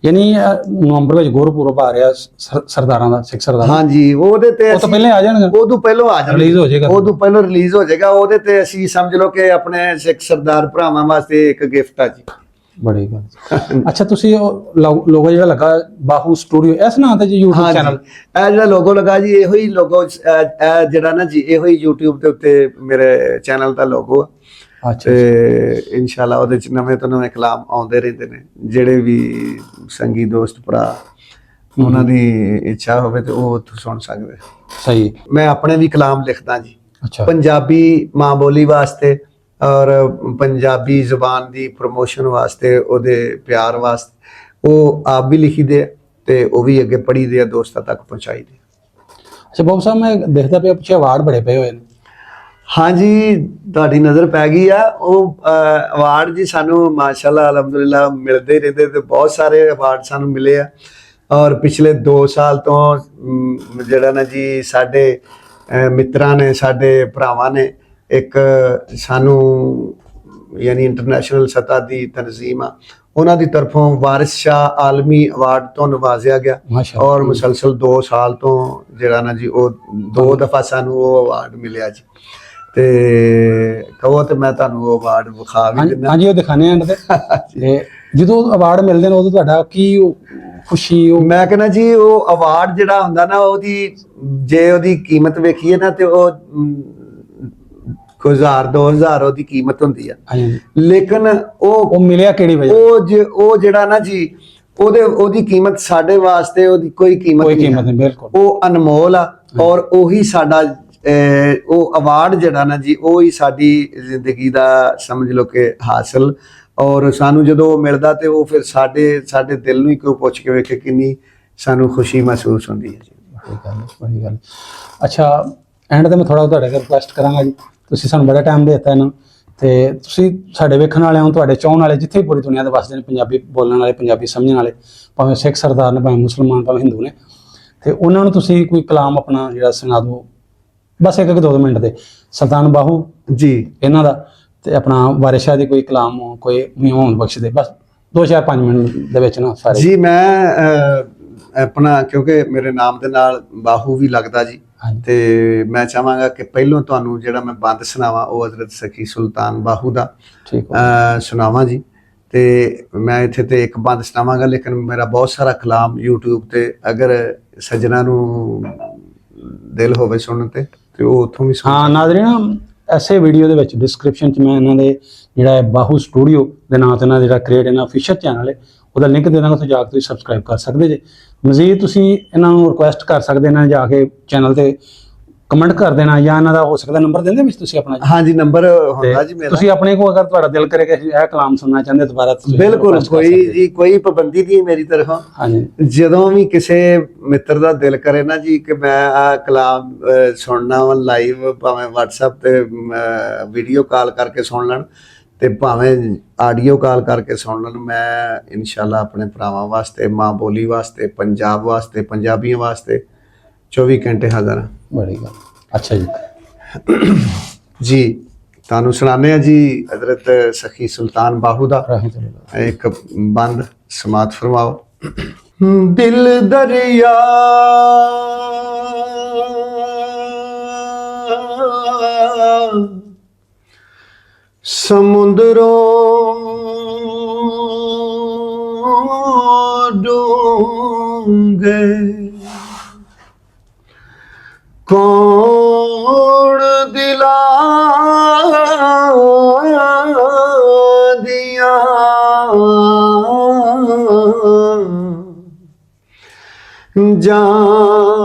ਯਾਨੀ ਨਵੰਬਰ ਵਿੱਚ ਗੁਰਪੁਰਬ ਆ ਰਿਹਾ ਸਰਦਾਰਾਂ ਦਾ, ਸਿੱਖ ਸਰਦਾਰਾਂ। ਹਾਂਜੀ, ਉਹਦੇ ਤੇ ਉਹ ਤੋਂ ਪਹਿਲੇ ਆ ਜਾਣਗੇ, ਉਦੋਂ ਪਹਿਲਾਂ ਆ ਜਾਣਗੇ, ਰਿਲੀਜ਼ ਹੋ ਜਾਏਗਾ, ਉਦੋਂ ਪਹਿਲਾਂ ਰਿਲੀਜ਼ ਹੋ ਜਾਏਗਾ। ਉਹਦੇ ਤੇ ਅਸੀਂ ਸਮਝ ਲਓ ਕਿ ਆਪਣੇ ਸਿੱਖ ਸਰਦਾਰ ਭਰਾਵਾਂ ਵਾਸਤੇ ਇੱਕ ਗਿਫਟ ਆ ਜੀ। ਬੜੀ ਗੱਲ। ਅੱਛਾ, ਤੁਸੀਂ ਉਹ ਲੋਗੋ ਜਿਹੜਾ ਲੱਗਾ ਬਾਹੂ ਸਟੂਡੀਓ, ਇਸ ਨਾਂ ਤੇ ਜੀ YouTube ਚੈਨਲ? ਇਹ ਜਿਹੜਾ ਲੋਗੋ ਲੱਗਾ ਜੀ ਇਹੋ ਹੀ ਲੋਗੋ, ਇਹ ਜਿਹੜਾ ਨਾ ਜੀ ਇਹੋ ਹੀ YouTube ਦੇ ਉੱਤੇ ਮੇਰੇ ਚੈਨਲ ਦਾ ਲੋਗੋ ਆ। ਅੱਛਾ, ਤੇ ਇਨਸ਼ਾਅੱਲਾ ਉਹਦੇ ਚ ਨਵੇਂ ਤੋਂ ਨਵੇਂ ਕਲਾਮ ਆਉਂਦੇ ਰਹਿੰਦੇ ਨੇ। ਜਿਹੜੇ ਵੀ ਸੰਗੀ ਦੋਸਤ ਭਰਾ ਉਹਨਾਂ ਦੀ ਇੱਛਾ ਹੋਵੇ ਤੇ ਉਹ ਉੱਥੋਂ ਸੁਣ ਸਕਦੇ। ਸਹੀ। ਮੈਂ ਆਪਣੇ ਵੀ ਕਲਾਮ ਲਿਖਦਾ ਜੀ। ਅੱਛਾ, ਪੰਜਾਬੀ ਮਾਂ ਬੋਲੀ ਵਾਸਤੇ ਔਰ ਪੰਜਾਬੀ ਜ਼ੁਬਾਨ ਦੀ ਪ੍ਰਮੋਸ਼ਨ ਵਾਸਤੇ, ਉਹਦੇ ਪਿਆਰ ਵਾਸਤੇ ਉਹ ਆਪ ਵੀ ਲਿਖੀਦੇ ਆ ਤੇ ਉਹ ਵੀ ਅੱਗੇ ਪੜ੍ਹੀਦੇ ਆ, ਦੋਸਤਾਂ ਤੱਕ ਪਹੁੰਚਾਈਦੇ। ਅੱਛਾ ਬਾਬੂ ਸਾਹਿਬ, ਮੈਂ ਦੇਖਦਾ ਪਿਆ ਪਿੱਛੇ ਅਵਾਰਡ ਬੜੇ ਪਏ ਹੋਏ ਨੇ। ਹਾਂਜੀ, ਤੁਹਾਡੀ ਨਜ਼ਰ ਪੈ ਗਈ ਆ। ਉਹ ਅਵਾਰਡ ਜੀ ਸਾਨੂੰ ਮਾਸ਼ਾਅੱਲਾ ਅਲਹਮਦੁਲਿਲਾ ਮਿਲਦੇ ਰਹਿੰਦੇ ਤੇ ਬਹੁਤ ਸਾਰੇ ਅਵਾਰਡ ਸਾਨੂੰ ਮਿਲੇ ਆ। ਔਰ ਪਿਛਲੇ 2 ਸਾਲ ਤੋਂ ਜਿਹੜਾ ਨਾ ਜੀ ਸਾਡੇ ਮਿੱਤਰਾਂ ਨੇ, ਸਾਡੇ ਭਰਾਵਾਂ ਨੇ ਇੱਕ ਸਾਨੂੰ ਯਾਨੀ ਇੰਟਰਨੈਸ਼ਨਲ ਸਤਹ ਦੀ ਤਨਜ਼ੀਮ ਆ, ਉਹਨਾਂ ਦੀ ਤਰਫੋਂ ਵਾਰਿਸ ਸ਼ਾਹ ਆਲਮੀ ਅਵਾਰਡ ਤੋਂ ਨਵਾਜ਼ਿਆ ਗਿਆ। ਔਰ ਮੁਸਲਸਲ 2 ਸਾਲ ਤੋਂ ਜਿਹੜਾ ਨਾ ਜੀ ਉਹ 2 ਦਫਾ ਸਾਨੂੰ ਉਹ ਅਵਾਰਡ ਮਿਲਿਆ ਜੀ। ਤੇ ਕਹੋ ਤੇ ਮੈਂ ਤੁਹਾਨੂੰ ਉਹ ਅਵਾਰਡ ਵਿਖਾ ਵੀ ਦਿੰਦਾ। ਹਾਂਜੀ, ਉਹ ਦਿਖਾਣੇ ਐਂਡ ਤੇ ਜਦੋਂ ਅਵਾਰਡ ਮਿਲਦੇ ਨੇ ਉਦੋਂ ਤੁਹਾਡਾ ਕੀ ਖੁਸ਼ੀ? ਮੈਂ ਕਹਿੰਦਾ ਜੀ ਉਹ ਅਵਾਰਡ ਜਿਹੜਾ ਹੁੰਦਾ ਨਾ, ਜੇ ਉਹਦੀ ਕੀਮਤ ਵੇਖੀਏ ਨਾ ਤੇ ਉਹ 1000-2000 ਉਹਦੀ ਕੀਮਤ ਹੁੰਦੀ ਆ। ਲੇਕਿਨ ਉਹ ਮਿਲਿਆ ਕਿਹੜੀ ਵਜ੍ਹਾ? ਉਹ ਜਿਹੜਾ ਨਾ ਜੀ ਉਹਦੀ ਕੀਮਤ ਸਾਡੇ ਵਾਸਤੇ ਉਹਦੀ ਕੋਈ ਕੀਮਤ ਨਹੀਂ, ਬਿਲਕੁਲ ਉਹ ਅਨਮੋਲ ਆ। ਔਰ ਉਹੀ ਸਾਡਾ ਉਹ ਅਵਾਰਡ ਜਿਹੜਾ ਨਾ ਜੀ ਉਹ ਹੀ ਸਾਡੀ ਜ਼ਿੰਦਗੀ ਦਾ ਸਮਝ ਲਓ ਕਿ ਹਾਸਲ। ਔਰ ਸਾਨੂੰ ਜਦੋਂ ਉਹ ਮਿਲਦਾ ਤੇ ਉਹ ਫਿਰ ਸਾਡੇ ਦਿਲ ਨੂੰ ਹੀ ਕੋਈ ਪੁੱਛ ਕੇ ਵੇਖੇ ਕਿੰਨੀ ਸਾਨੂੰ ਖੁਸ਼ੀ ਮਹਿਸੂਸ ਹੁੰਦੀ ਹੈ ਜੀ। ਬੜੀ ਗੱਲ। ਅੱਛਾ, ਐਂਡ ਤੇ ਮੈਂ ਥੋੜਾ ਤੁਹਾਡੇ ਕੋਲ ਰਿਕੁਐਸਟ ਕਰਾਂਗਾ ਜੀ, ਤੁਸੀਂ ਸਾਨੂੰ ਬੜਾ ਟਾਈਮ ਦਿੱਤਾ ਇਹਨਾਂ ਤੇ ਤੁਸੀਂ ਸਾਡੇ ਵੇਖਣ ਵਾਲਿਆਂ ਨੂੰ, ਤੁਹਾਡੇ ਚਾਹਣ ਵਾਲੇ ਜਿੱਥੇ ਪੂਰੀ ਦੁਨੀਆ ਦੇ ਵਸਦੇ ਨੇ, ਪੰਜਾਬੀ ਬੋਲਣ ਵਾਲੇ, ਪੰਜਾਬੀ ਸਮਝਣ ਵਾਲੇ, ਭਾਵੇਂ ਸਿੱਖ ਸਰਦਾਰ ਨੇ, ਭਾਵੇਂ ਮੁਸਲਮਾਨ, ਭਾਵੇਂ ਹਿੰਦੂ ਨੇ, ਤੇ ਉਹਨਾਂ ਨੂੰ ਤੁਸੀਂ ਕੋਈ ਕਲਾਮ ਆਪਣਾ ਜਿਹੜਾ ਸੁਣਾ ਦਿਓ, ਬਸ 1-2 ਮਿੰਟ ਦੇ। ਸੁਲਤਾਨ ਬਾਹੂ ਜੀ ਇਹਨਾਂ ਦਾ ਤੇ ਆਪਣਾ ਵਾਰਿਸ ਸ਼ਾਹ ਦੀ ਕੋਈ ਕਲਾਮ, ਕੋਈ ਹੋਣ ਬਖਸ਼ ਦੇ, ਬਸ 2-4-5 ਮਿੰਟ ਦੇ ਵਿੱਚ ਨਾ ਸਾਰੇ ਜੀ। ਮੈਂ ਆਪਣਾ, ਕਿਉਂਕਿ ਮੇਰੇ ਨਾਮ ਦੇ ਨਾਲ ਬਾਹੂ ਵੀ ਲੱਗਦਾ ਜੀ, ਤੇ ਮੈਂ ਚਾਹਾਂਗਾ ਕਿ ਪਹਿਲੋਂ ਤੁਹਾਨੂੰ ਜਿਹੜਾ ਮੈਂ ਬੰਦ ਸੁਣਾਵਾਂ ਉਹ ਹਜ਼ਰਤ ਸਖੀ ਸੁਲਤਾਨ ਬਾਹੂ ਦਾ ਸੁਣਾਵਾਂ ਜੀ। ਤੇ ਮੈਂ ਇੱਥੇ ਤੇ ਇੱਕ ਬੰਦ ਸੁਣਾਵਾਂਗਾ, ਲੇਕਿਨ ਮੇਰਾ ਬਹੁਤ ਸਾਰਾ ਕਲਾਮ YouTube ਤੇ ਅਗਰ ਸੱਜਣਾ ਨੂੰ ਦਿਲ ਹੋਵੇ ਸੁਣਨ ਤੇ ਉਹ ਉੱਥੋਂ ਵੀ ਸੁਣ। ਹਾਂ ਨਾਜ਼ਰੀਨ, ਐਸੇ ਵੀਡੀਓ ਦੇ ਵਿੱਚ ਡਿਸਕ੍ਰਿਪਸ਼ਨ 'ਚ ਮੈਂ ਇਹਨਾਂ ਦੇ ਜਿਹੜਾ ਬਾਹੂ ਸਟੂਡੀਓ ਦੇ ਨਾਂ ਤੇ ਇਹਨਾਂ ਜਿਹੜਾ ਕ੍ਰੀਏਟ ਇਹਨਾਂ ਅਫੀਸ਼ੀਅਲ ਚੈਨਲ ਹੈ ਉਹਦਾ ਲਿੰਕ ਦੇ ਦਾਂਗਾ, ਉੱਥੇ ਜਾ ਕੇ ਤੁਸੀਂ ਸਬਸਕ੍ਰਾਈਬ ਕਰ ਸਕਦੇ ਜੇ। ਮਜ਼ੀਦ ਤੁਸੀਂ ਇਹਨਾਂ ਨੂੰ ਰਿਕੁਐਸਟ ਕਰ ਸਕਦੇ ਨੇ, ਜਾ ਕੇ ਚੈਨਲ ਤੇ ਕਮੈਂਟ ਕਰ ਦੇਣਾ, ਜਾਂ ਇਹਨਾਂ ਦਾ ਹੋ ਸਕਦਾ ਨੰਬਰ ਦਿੰਦੇ ਵਿੱਚ ਤੁਸੀਂ ਆਪਣਾ। ਹਾਂਜੀ, ਨੰਬਰ ਹੁੰਦਾ ਜੀ ਮੇਰਾ। ਤੁਸੀਂ ਆਪਣੇ ਕੋਲ ਅਗਰ ਤੁਹਾਡਾ ਦਿਲ ਕਰੇ ਕਿ ਇਹ ਕਲਾਮ ਸੁਣਨਾ ਚਾਹੁੰਦੇ ਦੁਬਾਰਾ, ਬਿਲਕੁਲ ਕੋਈ ਪਾਬੰਦੀ ਨਹੀਂ ਮੇਰੀ ਤਰਫੋਂ। ਹਾਂਜੀ, ਜਦੋਂ ਵੀ ਕਿਸੇ ਮਿੱਤਰ ਦਾ ਦਿਲ ਕਰੇ ਨਾ ਜੀ ਕਿ ਮੈਂ ਆ ਕਲਾਮ ਸੁਣਨਾ ਵਾ ਲਾਈਵ, ਭਾਵੇਂ WhatsApp ਤੇ ਵੀਡੀਓ ਕਾਲ ਕਰਕੇ ਸੁਣ ਲੈਣ ਤੇ ਭਾਵੇਂ ਆਡੀਓ ਕਾਲ ਕਰਕੇ ਸੁਣ ਲੈਣ, ਮੈਂ ਇਨਸ਼ਾਅੱਲਾ ਆਪਣੇ ਭਰਾਵਾਂ ਵਾਸਤੇ, ਮਾਂ ਬੋਲੀ ਵਾਸਤੇ, ਪੰਜਾਬ ਵਾਸਤੇ, ਪੰਜਾਬੀਆਂ ਵਾਸਤੇ 24 ਘੰਟੇ ਹਾਜ਼ਰ ਹਾਂ। ਬੜੀ ਗੱਲ। ਅੱਛਾ ਜੀ ਜੀ, ਤੁਹਾਨੂੰ ਸੁਣਾਉਂਦੇ ਹਾਂ ਜੀ ਹਜ਼ਰਤ ਸਖੀ ਸੁਲਤਾਨ ਬਾਹੂ ਦਾ ਇੱਕ ਬੰਦ, ਸਮਾਤ ਫਰਮਾਓ। ਦਿਲ ਦਰਿਆ ਸਮੁੰਦਰੋਂ ਡੂੰਘੇ, ਕੌਣ ਦਿਲਾਂ ਦੀਆਂ ਜਾਣੇ,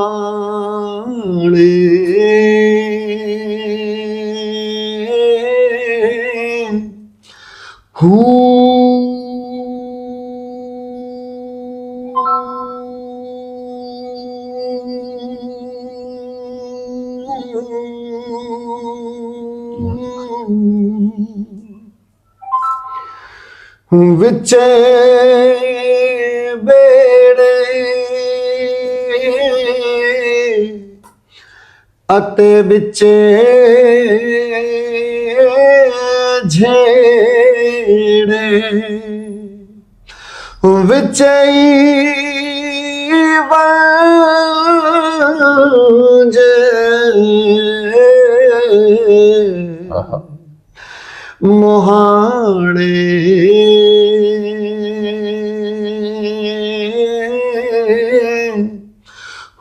ਵਿਚੇ ਬੇੜੇ ਅਤੇ ਵਿਚੇ ਝੇੜੇ ਵਿਚੇ ਵੰਜ ਮੁਹਾਣੇ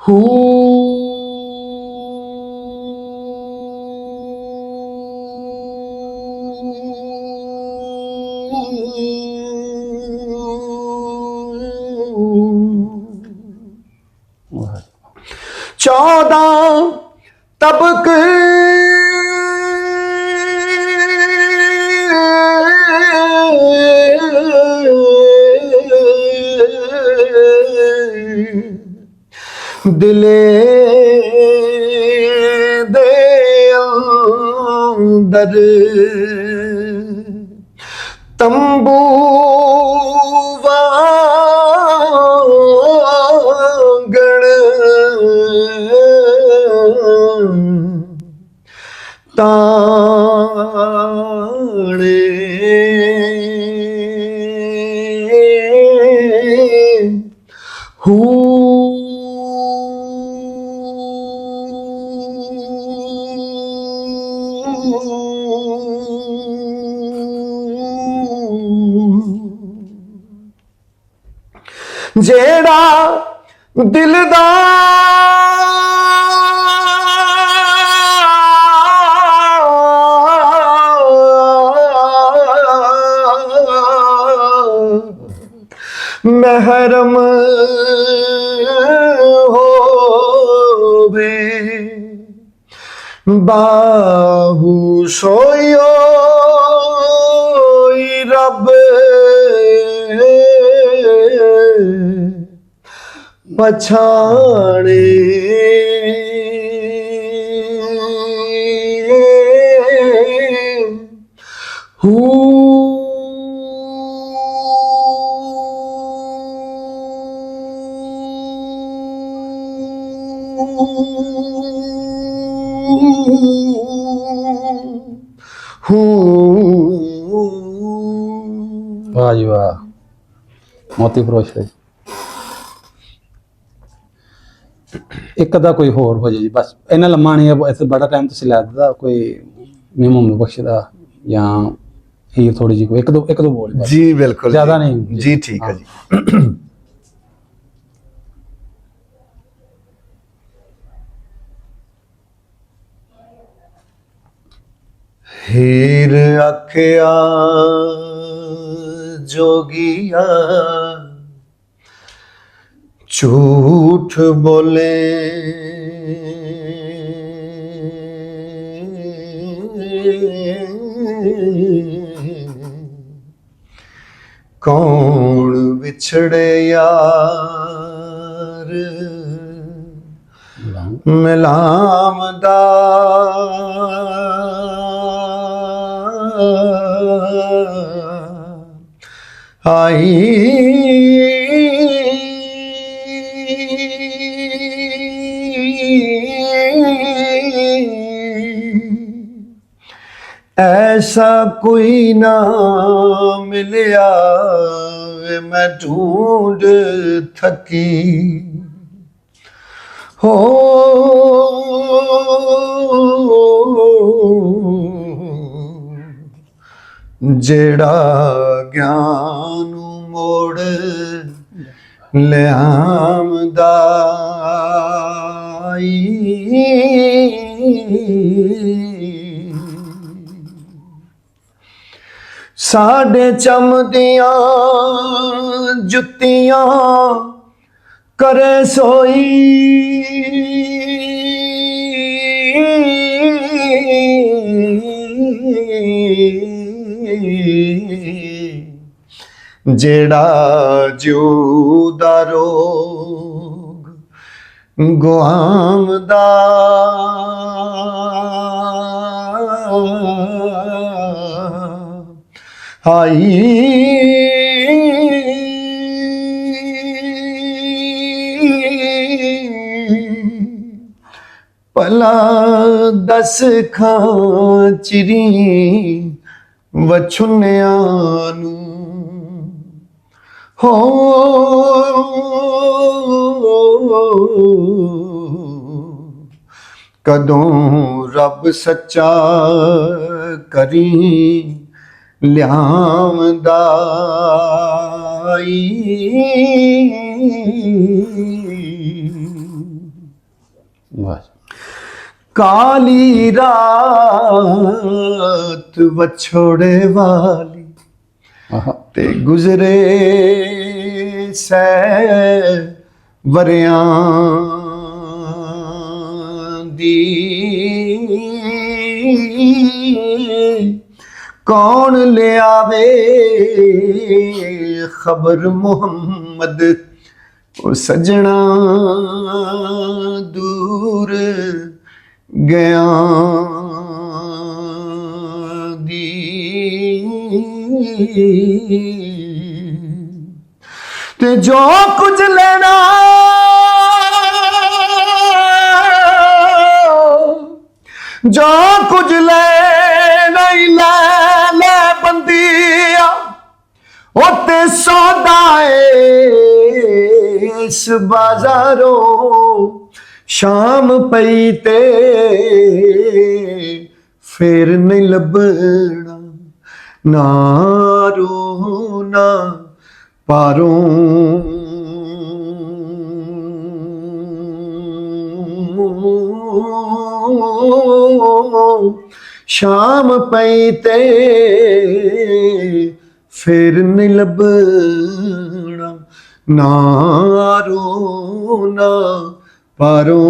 ਹੂ चौदह तबक दिले दे अंदर तंबू वांगण ताणे हू जेड़ा दिलदार महरम होवे बाहु सोयो रब पछाणे हू वाह जी वाह, मोती फरोश है। एक अदा कोई होर हो जाए जी, बस इन्ना लम्मा नहीं है, इस बड़ा टाइम तुसीं लै दित्ता। कोई मुहम्मद बख्श दा या हीर थोड़ी जी, कोई एक दो बोल बस। जी बिल्कुल, ज्यादा नहीं जी ठीक है जी। हीर आख्या जोगिया झूठ बोले कौन बिछड़े यार मिलामदा आई ऐसा कोई ना मिलिया मैं ढूंढ थकी हो जेड़ा ज्ञान मोड़ लियामदा साढ़े चमदियां जुत्तियां करे सोई जेड़ा जूदा रोग गुआमदा ਭਲਾ ਦਸ ਖਾਂ ਚਿਰੀ ਵਛੁੰਨਿਆਂ ਨੂੰ ਹੋ ਕਦੋਂ ਰੱਬ ਸੱਚਾ ਕਰੀ ਲਿਆਂਦਾ ਵਾਹ ਕਾਲੀ ਰਾਤ ਵਛੋੜੇ ਵਾਲੀ ਆਹਾ ਤੇ ਗੁਜ਼ਰੇ ਸੈ ਵਰਿਆਂ ਦੀ ਕੌਣ ਲਿਆਵੇ ਖਬਰ ਮੁਹੰਮਦ ਉਹ ਸਜਣਾ ਦੂਰ ਗਿਆ ਦੀ ਤੇ ਜੋ ਕੁਝ ਲੈਣਾ ਜੋ ਕੁਝ ਲੈ ਨਹੀਂ ਲੈ ਲੈ ਬੰਦੀਆ ਉੱਤੇ ਸੌਦਾ ਏ ਇਸ ਬਾਜ਼ਾਰੋਂ ਸ਼ਾਮ ਪਈ ਤੇ ਫੇਰ ਨਹੀਂ ਲੱਭਣਾ ਨਾ ਰੋ ਨਾ ਪਾਰੋਂ ਸ਼ਾਮ ਪਈ ਤੇ ਫੇਰ ਨਹੀਂ ਲੱਭਣਾ ਨਾ ਰੋ ਨਾ ਪਾਰੋਂ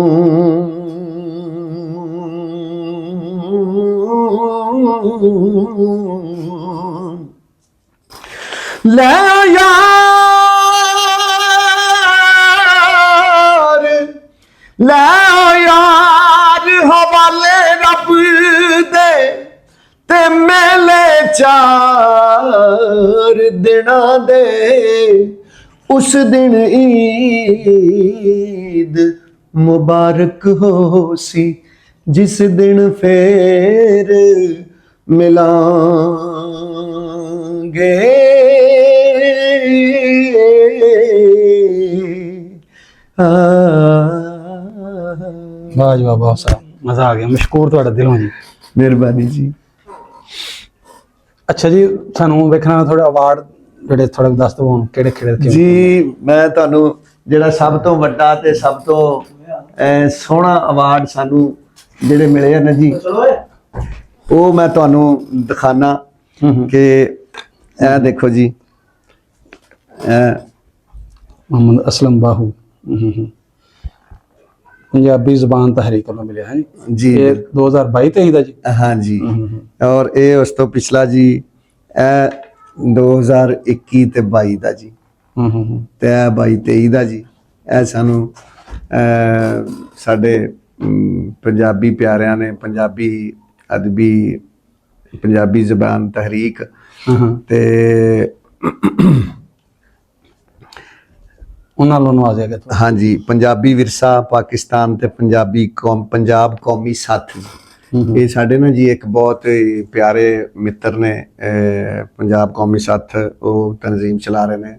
ਲੈ ਯਾਰ ਲੈ ਯਾਰ ਹਵਾਲੇ ਰੱਬ ਦੇ ਤੇ ਮੇਲੇ ਚਾਰ ਦਿਨਾਂ ਦੇ ਉਸ ਦਿਨ ਈਦ ਮੁਬਾਰਕ ਹੋ ਸੀ ਜਿਸ ਦਿਨ ਫੇਰ ਮਿਲਾਂਗੇ ਵਾਹ ਜੀ ਵਾਹ ਬਹੁਤ ਸਾਰਾ ਮਜ਼ਾ ਆ ਗਿਆ ਮਸ਼ਕੂਰ ਤੁਹਾਡਾ ਦਿਲੋਂ ਜੀ ਮਿਹਰਬਾਨੀ ਜੀ ਅੱਛਾ ਜੀ ਸਾਨੂੰ ਵੇਖਣਾ ਥੋੜਾ ਅਵਾਰਡ ਜਿਹੜੇ ਥੋੜਾ ਦੱਸ ਦਿਓ ਹੁਣ ਕਿਹੜੇ ਕਿਹੜੇ ਜੀ ਮੈਂ ਤੁਹਾਨੂੰ ਜਿਹੜਾ ਸਭ ਤੋਂ ਵੱਡਾ ਤੇ ਸਭ ਤੋਂ ਸੋਹਣਾ ਅਵਾਰਡ ਸਾਨੂੰ ਜਿਹੜੇ ਮਿਲੇ ਹਨ ਜੀ ਉਹ ਮੈਂ ਤੁਹਾਨੂੰ ਦਿਖਾਣਾ ਕਿ ਇਹ ਦੇਖੋ ਜੀ ਇਹ ਮੁਹੰਮਦ ਅਸਲਮ ਬਾਹੂ ਪੰਜਾਬੀ ਜ਼ਬਾਨ ਤਹਿਰੀਕ ਵੱਲੋਂ ਮਿਲਿਆ ਹੈ ਜੀ ਇਹ 2022-23 ਦਾ ਜੀ ਹਾਂ ਜੀ ਔਰ ਇਹ ਉਸ ਤੋਂ ਪਿਛਲਾ ਜੀ ਇਹ 2021 ਤੇ 22 ਦਾ ਜੀ ਤੇ ਇਹ 22-23 ਦਾ ਜੀ ਇਹ ਸਾਨੂੰ ਸਾਡੇ ਪੰਜਾਬੀ ਪਿਆਰਿਆਂ ਨੇ ਪੰਜਾਬੀ ਅਦਬੀ ਪੰਜਾਬੀ ਜ਼ਬਾਨ ਤਹਿਰੀਕ ਤੇ ਉਹਨਾਂ ਵੱਲੋਂ ਨਵਾਜ਼ਿਆ ਗਿਆ ਤੁਹਾਨੂੰ। ਹਾਂਜੀ ਪੰਜਾਬੀ ਵਿਰਸਾ ਪਾਕਿਸਤਾਨ ਤੇ ਪੰਜਾਬੀ ਕੌਮ ਪੰਜਾਬ ਕੌਮੀ ਸਾਥੀ ਇਹ ਸਾਡੇ ਨਾ ਜੀ ਇੱਕ ਬਹੁਤ ਹੀ ਪਿਆਰੇ ਮਿੱਤਰ ਨੇ ਪੰਜਾਬ ਕੌਮੀ ਸਾਥ ਉਹ ਤਨਜ਼ੀਮ ਚਲਾ ਰਹੇ ਨੇ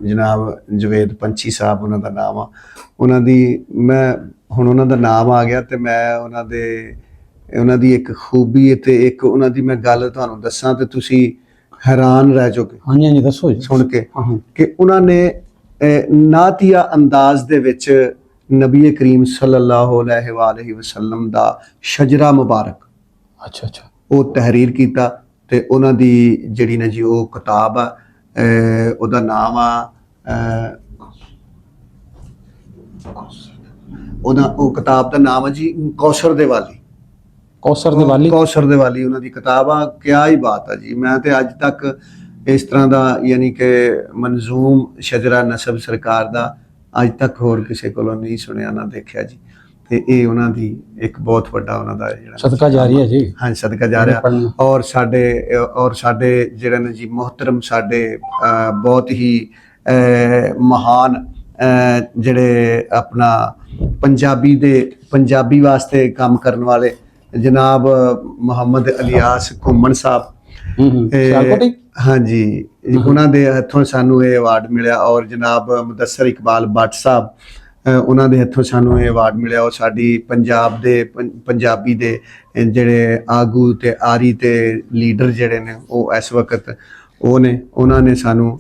ਜਨਾਬ ਜਵੇਦ ਪੰਛੀ ਸਾਹਿਬ ਉਹਨਾਂ ਦਾ ਨਾਮ ਆ ਉਹਨਾਂ ਦੀ ਮੈਂ ਹੁਣ ਉਹਨਾਂ ਦਾ ਨਾਮ ਆ ਗਿਆ ਤੇ ਮੈਂ ਉਹਨਾਂ ਦੀ ਇੱਕ ਖੂਬੀ ਤੇ ਇੱਕ ਉਹਨਾਂ ਦੀ ਮੈਂ ਗੱਲ ਤੁਹਾਨੂੰ ਦੱਸਾਂ ਤੇ ਤੁਸੀਂ ਹੈਰਾਨ ਰਹਿ ਜਾਓਗੇ ਹਾਂਜੀ ਹਾਂਜੀ ਦੱਸੋ ਜੀ ਸੁਣ ਕੇ ਕਿ ਉਹਨਾਂ ਨੇ ਨਾਤੀਆ ਅੰਦਾਜ਼ ਦੇ ਵਿੱਚ ਨਬੀ ਕਰੀਮ ਸੱਲੱਲਾਹੁ ਅਲੈਹਿ ਵਸੱਲਮ ਦਾ ਸ਼ਜਰਾ ਮੁਬਾਰਕ ਅੱਛਾ ਅੱਛਾ ਉਹ ਤਹਿਰੀਰ ਕੀਤਾ ਤੇ ਉਹਨਾਂ ਦੀ ਜਿਹੜੀ ਨਾ ਜੀ ਉਹ ਕਿਤਾਬ ਆ ਉਹਦਾ ਨਾਮ ਆ ਉਹ ਕਿਤਾਬ ਦਾ ਨਾਮ ਹੈ ਜੀ ਕੌਸਰ ਦੇ ਵਾਲੀ ਕੌਸਰ ਦੇ ਵਾਲੀ ਉਹਨਾਂ ਦੀ ਕਿਤਾਬ ਆ ਕਿਆ ਹੀ ਬਾਤ ਆ ਜੀ ਮੈਂ ਤੇ ਅੱਜ ਤੱਕ ਇਸ ਤਰ੍ਹਾਂ ਦਾ ਯਾਨੀ ਕਿ ਮਨਜ਼ੂਮ ਸ਼ਜਰਾ ਨਸਬ ਸਰਕਾਰ ਦਾ ਅੱਜ ਤੱਕ ਹੋਰ ਕਿਸੇ ਕੋਲੋਂ ਨਹੀਂ ਸੁਣਿਆ ਨਾ ਦੇਖਿਆ ਜੀ ਤੇ ਇਹ ਉਹਨਾਂ ਦੀ ਇੱਕ ਬਹੁਤ ਵੱਡਾ ਉਹਨਾਂ ਦਾ ਜਿਹੜਾ ਸਦਕਾ ਜਾਰੀ ਹੈ ਜੀ। ਹਾਂ ਸਦਕਾ ਜਾ ਰਿਹਾ। ਔਰ ਸਾਡੇ ਜਿਹੜੇ ਨੇ ਜੀ ਮੁਹਤਰਮ ਸਾਡੇ ਬਹੁਤ ਹੀ ਮਹਾਨ ਜਿਹੜੇ ਆਪਣਾ ਪੰਜਾਬੀ ਵਾਸਤੇ ਕੰਮ ਕਰਨ ਵਾਲੇ ਜਨਾਬ ਮੁਹੰਮਦ ਇਲਿਆਸ ਘੁੰਮਣ ਸਾਹਿਬ, ਸਿਆਲਕੋਟੀ, ਹਾਂਜੀ ਉਹਨਾਂ ਦੇ ਹੱਥੋਂ ਸਾਨੂੰ ਇਹ ਅਵਾਰਡ ਮਿਲਿਆ। ਔਰ ਜਨਾਬ ਮੁਦੱਸਰ ਇਕਬਾਲ ਬੱਟ ਸਾਹਿਬ, ਉਹਨਾਂ ਦੇ ਹੱਥੋਂ ਸਾਨੂੰ ਇਹ ਅਵਾਰਡ ਮਿਲਿਆ। ਉਹ ਸਾਡੀ ਪੰਜਾਬੀ ਦੇ ਜਿਹੜੇ ਆਗੂ ਤੇ ਆਰੀ ਤੇ ਲੀਡਰ ਜਿਹੜੇ ਨੇ ਉਹ ਇਸ ਵਕਤ ਉਹਨਾਂ ਨੇ ਸਾਨੂੰ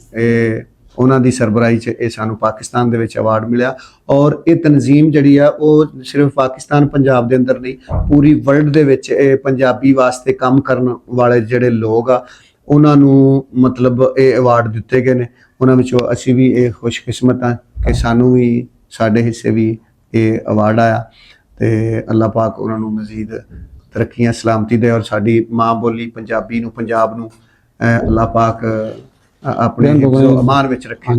ਉਹਨਾਂ ਦੀ ਸਰਬਰਾਹੀ 'ਚ ਇਹ ਸਾਨੂੰ ਪਾਕਿਸਤਾਨ ਦੇ ਵਿੱਚ ਅਵਾਰਡ ਮਿਲਿਆ। ਔਰ ਇਹ ਤਨਜ਼ੀਮ ਜਿਹੜੀ ਆ ਉਹ ਸਿਰਫ ਪਾਕਿਸਤਾਨ ਪੰਜਾਬ ਦੇ ਅੰਦਰ ਨਹੀਂ, ਪੂਰੀ ਵਰਲਡ ਦੇ ਵਿੱਚ ਇਹ ਪੰਜਾਬੀ ਵਾਸਤੇ ਕੰਮ ਕਰਨ ਵਾਲੇ ਜਿਹੜੇ ਲੋਕ ਆ ਉਹਨਾਂ ਨੂੰ ਮਤਲਬ ਇਹ ਅਵਾਰਡ ਦਿੱਤੇ ਗਏ ਨੇ। ਉਹਨਾਂ ਵਿੱਚੋਂ ਅਸੀਂ ਵੀ ਇਹ ਖੁਸ਼ਕਿਸਮਤ ਹਾਂ ਕਿ ਸਾਨੂੰ ਵੀ ਸਾਡੇ ਹਿੱਸੇ ਵੀ ਇਹ ਅਵਾਰਡ ਆਇਆ। ਤੇ ਅੱਲਾਹ ਪਾਕ ਉਹਨਾਂ ਨੂੰ ਮਜ਼ੀਦ ਤਰੱਕੀਆਂ ਸਲਾਮਤੀ ਦੇ ਔਰ ਸਾਡੀ ਮਾਂ ਬੋਲੀ ਪੰਜਾਬ ਨੂੰ ਅੱਲਾਹ ਪਾਕ ਆਪਣੇ ਅਮਾਨ ਵਿੱਚ ਰੱਖੇ।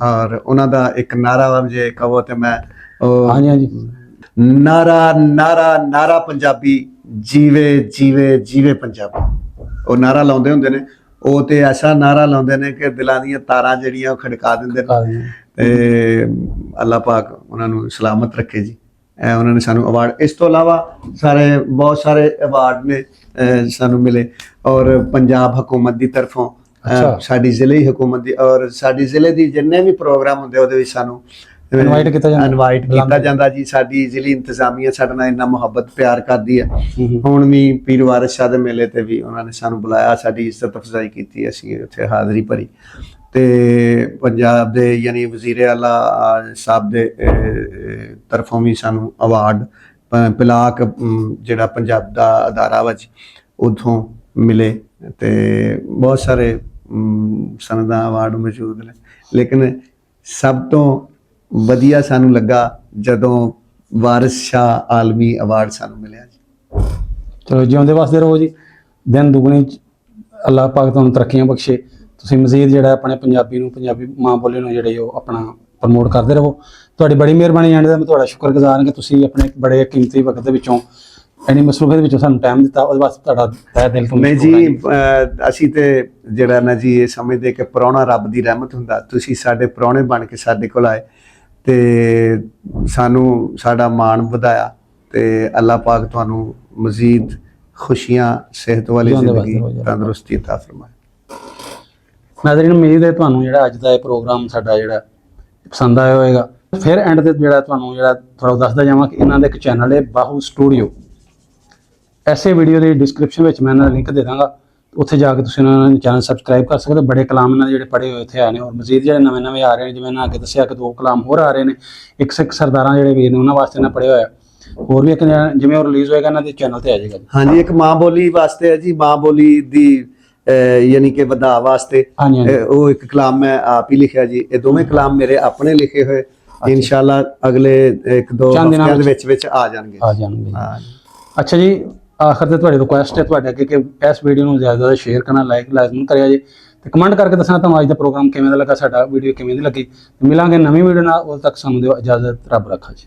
ਔਰ ਉਹਨਾਂ ਦਾ ਇੱਕ ਨਾਰਾ ਵਾ, ਜੇ ਕਹੋ ਤੇ ਮੈਂ ਨਾਰਾ ਪੰਜਾਬੀ ਜੀਵੇ ਜੀਵੇ ਜੀਵੇ ਪੰਜਾਬੀ, ਉਹ ਨਾਰਾ ਲਾਉਂਦੇ ਹੁੰਦੇ ਨੇ। ਉਹ ਤੇ ਐਸਾ ਨਾਰਾ ਲਾਉਂਦੇ ਨੇ ਕਿ ਦਿਲਾਂ ਦੀਆਂ ਤਾਰਾਂ ਜਿਹੜੀਆਂ ਉਹ ਖੜਕਾ ਦਿੰਦੇ ਨੇ। ਤੇ ਅੱਲਾਹ ਪਾਕ ਉਹਨਾਂ ਨੂੰ ਸਲਾਮਤ ਰੱਖੇ ਜੀ। ਉਹਨਾਂ ਨੇ ਸਾਨੂੰ ਅਵਾਰਡ, ਇਸ ਤੋਂ ਇਲਾਵਾ ਬਹੁਤ ਸਾਰੇ ਅਵਾਰਡ ਨੇ ਸਾਨੂੰ ਮਿਲੇ। ਔਰ ਪੰਜਾਬ ਹਕੂਮਤ ਦੀ ਤਰਫੋਂ ਸਾਡੀ ਜ਼ਿਲ੍ਹੇ ਹਕੂਮਤ ਦੀ ਔਰ ਸਾਡੀ ਜ਼ਿਲ੍ਹੇ ਦੀ ਜਿੰਨੇ ਵੀ ਪ੍ਰੋਗਰਾਮ ਹੁੰਦੇ ਉਹਦੇ ਵਿੱਚ ਸਾਨੂੰ ਇਨਵਾਈਟ ਕੀਤਾ ਜਾਂਦਾ ਜੀ। ਸਾਡੀ ਜ਼ਿਲ੍ਹੀ ਇੰਤਜ਼ਾਮੀਆ ਸਾਡੇ ਨਾਲ ਇੰਨਾ ਮੁਹੱਬਤ ਪਿਆਰ ਕਰਦੀ ਹੈ। ਹੁਣ ਵੀ ਪੀਰ ਵਾਰਿਸ ਸ਼ਾਹ ਦੇ ਮੇਲੇ ਤੇ ਵੀ ਉਹਨਾਂ ਨੇ ਸਾਨੂੰ ਬੁਲਾਇਆ, ਸਾਡੀ ਇੱਜ਼ਤ ਅਫਜ਼ਾਈ ਕੀਤੀ, ਅਸੀਂ ਉੱਥੇ ਹਾਜ਼ਰੀ ਭਰੀ। ਤੇ ਪੰਜਾਬ ਦੇ ਯਾਨੀ ਵਜ਼ੀਰ ਆਲਾ ਸਾਹਿਬ ਦੇ ਤਰਫੋਂ ਵੀ ਸਾਨੂੰ ਅਵਾਰਡ ਪਲਾਕ ਜਿਹੜਾ ਪੰਜਾਬ ਦਾ ਅਦਾਰਾ ਵਿੱਚ ਉੱਥੋਂ ਮਿਲੇ। ਤੇ ਬਹੁਤ ਸਾਰੇ ਸਨਦਾਂ ਅਵਾਰਡ ਮੌਜੂਦ ਨੇ, ਲੇਕਿਨ ਸਭ ਤੋਂ ਵਧੀਆ ਸਾਨੂੰ ਲੱਗਾ ਜਦੋਂ ਵਾਰਿਸ ਸ਼ਾਹ ਆਲਮੀ ਅਵਾਰਡ ਸਾਨੂੰ ਮਿਲਿਆ ਜੀ। ਚਲੋ ਜਿਉਂਦੇ ਵਸਦੇ ਰਹੋ ਜੀ, ਦਿਨ ਦੁਗਣੀ ਅੱਲਾਹ ਪਾਕ ਤੁਹਾਨੂੰ ਤਰੱਕੀਆਂ ਬਖਸ਼ੇ। ਤੁਸੀਂ ਮਜ਼ੀਦ ਜਿਹੜਾ ਆਪਣੇ ਪੰਜਾਬੀ ਮਾਂ ਬੋਲੀ ਨੂੰ ਜਿਹੜੇ ਉਹ ਆਪਣਾ ਪ੍ਰਮੋਟ ਕਰਦੇ ਰਹੋ। ਤੁਹਾਡੀ ਬੜੀ ਮਿਹਰਬਾਨੀ ਐਂਡ ਦਾ ਮੈਂ ਤੁਹਾਡਾ ਸ਼ੁਕਰਗੁਜ਼ਾਰ ਹਾਂ ਕਿ ਤੁਸੀਂ ਆਪਣੇ ਬੜੇ ਕੀਮਤੀ ਵਕਤ ਦੇ ਵਿੱਚੋਂ ਇੰਨੀ ਮਸਰੂਫੀਅਤ ਦੇ ਵਿੱਚੋਂ ਸਾਨੂੰ ਟਾਈਮ ਦਿੱਤਾ। ਉਹਦੇ ਵਾਸਤੇ ਤੁਹਾਡਾ ਤਹਿ ਦਿਲ ਤੋਂ ਨਹੀਂ ਜੀ, ਅਸੀਂ ਤੇ ਜਿਹੜਾ ਨਾ ਜੀ ਇਹ ਸਮਝਦੇ ਕਿ ਪ੍ਰਾਹੁਣਾ ਰੱਬ ਦੀ ਰਹਿਮਤ ਹੁੰਦਾ। ਤੁਸੀਂ ਸਾਡੇ ਪ੍ਰਾਹੁਣੇ ਬਣ ਕੇ ਸਾਡੇ ਕੋਲ ਆਏ ਤੇ ਸਾਨੂੰ ਸਾਡਾ ਮਾਣ ਵਧਾਇਆ। ਤੇ ਅੱਲਾਹ ਪਾਕ ਤੁਹਾਨੂੰ ਮਜ਼ੀਦ ਖੁਸ਼ੀਆਂ, ਸਿਹਤ ਵਾਲੀ ਜ਼ਿੰਦਗੀ, ਤੰਦਰੁਸਤੀ ਅਤਾ ਫਰਮਾਏ। ਨਾਜ਼ਰੀਨ, ਉਮੀਦ ਹੈ ਤੁਹਾਨੂੰ ਜਿਹੜਾ ਅੱਜ ਦਾ ਇਹ ਪ੍ਰੋਗਰਾਮ ਸਾਡਾ ਜਿਹੜਾ ਪਸੰਦ ਆਇਆ ਹੋਵੇਗਾ। ਫਿਰ ਐਂਡ ਤੇ ਜਿਹੜਾ ਤੁਹਾਨੂੰ ਜਿਹੜਾ ਥੋੜਾ ਦੱਸਦਾ ਜਾਵਾਂ ਕਿ ਇਹਨਾਂ ਦਾ ਇੱਕ ਚੈਨਲ ਹੈ ਬਾਹੂ ਸਟੂਡੀਓ। ਐਸੇ ਵੀਡੀਓ ਦੇ ਡਿਸਕ੍ਰਿਪਸ਼ਨ ਵਿੱਚ ਮੈਂ ਇਹਨਾਂ ਦਾ ਲਿੰਕ ਦੇ ਦਾਂਗਾ, ਉੱਥੇ ਜਾ ਕੇ ਤੁਸੀਂ ਉਹਨਾਂ ਦਾ ਚੈਨਲ ਸਬਸਕ੍ਰਾਈਬ ਕਰ ਸਕਦੇ ਹੋ। ਬੜੇ ਕਲਾਮ ਇਹਨਾਂ ਦੇ ਜਿਹੜੇ ਪੜ੍ਹੇ ਹੋਏ ਇੱਥੇ ਆਏ ਨੇ ਔਰ ਮਜ਼ੀਦ ਜਿਹੜੇ ਨਵੇਂ ਆ ਰਹੇ ਨੇ। ਜਿਵੇਂ ਇਹਨਾਂ ਅੱਗੇ ਦੱਸਿਆ ਕਿ 2 ਕਲਾਮ ਹੋਰ ਆ ਰਹੇ ਨੇ, ਇੱਕ ਸਿੱਖ ਸਰਦਾਰਾਂ ਜਿਹੜੇ ਵੀਰ ਨੇ ਉਹਨਾਂ ਵਾਸਤੇ ਇਹਨਾਂ ਪੜ੍ਹਿਆ ਹੋਇਆ। ਹੋਰ ਵੀ ਇੱਕ ਜਿਵੇਂ ਉਹ ਰਿਲੀਜ਼ ਹੋਏਗਾ ਇਹਨਾਂ ਦੇ ਚੈਨਲ ਤੇ ਆ ਜਾਏਗਾ। ਹਾਂਜੀ, ਇੱਕ ਮਾਂ ਬੋਲੀ ਵਾਸਤੇ ਹੈ ਜੀ, ਮਾਂ ਬੋਲੀ ਦੀ ਯਾਨੀ ਕਿ ਵਧਾ ਵਾਸਤੇ ਉਹ ਇੱਕ ਕਲਾਮ ਮੈਂ ਆਪ ਹੀ ਲਿਖਿਆ ਜੀ। ਇਹ ਦੋਵੇਂ ਕਲਾਮ ਮੇਰੇ ਆਪਣੇ ਲਿਖੇ ਹੋਏ, ਇਨਸ਼ਾਅੱਲਾ ਅਗਲੇ 1-2 ਹਫ਼ਤਿਆਂ ਦੇ ਵਿੱਚ ਆ ਜਾਣਗੇ। ਅੱਛਾ ਜੀ, ਆਖਰ ਤੇ ਤੁਹਾਡੀ ਰਿਕੁਐਸਟ ਹੈ ਤੁਹਾਡੇ ਅੱਗੇ ਕਿ ਇਸ ਵੀਡੀਓ ਨੂੰ ਜ਼ਿਆਦਾ ਤੋਂ ਜ਼ਿਆਦਾ ਸ਼ੇਅਰ ਕਰਨਾ, ਲਾਈਕ ਲਾਜ਼ਮੀ ਕਰਿਆ ਜੀ ਤੇ ਕਮੈਂਟ ਕਰਕੇ ਦੱਸਣਾ ਤੁਹਾਨੂੰ ਅੱਜ ਦਾ ਪ੍ਰੋਗਰਾਮ ਕਿਵੇਂ ਦਾ ਲੱਗਾ, ਸਾਡਾ ਵੀਡੀਓ ਕਿਵੇਂ ਦੀ ਲੱਗੀ। ਮਿਲਾਂਗੇ ਨਵੀਂ ਵੀਡੀਓ ਨਾਲ, ਉਦੋਂ ਤੱਕ ਸਾਨੂੰ ਦਿਓ ਇਜਾਜ਼ਤ। ਰੱਬ ਰੱਖਾ ਜੀ।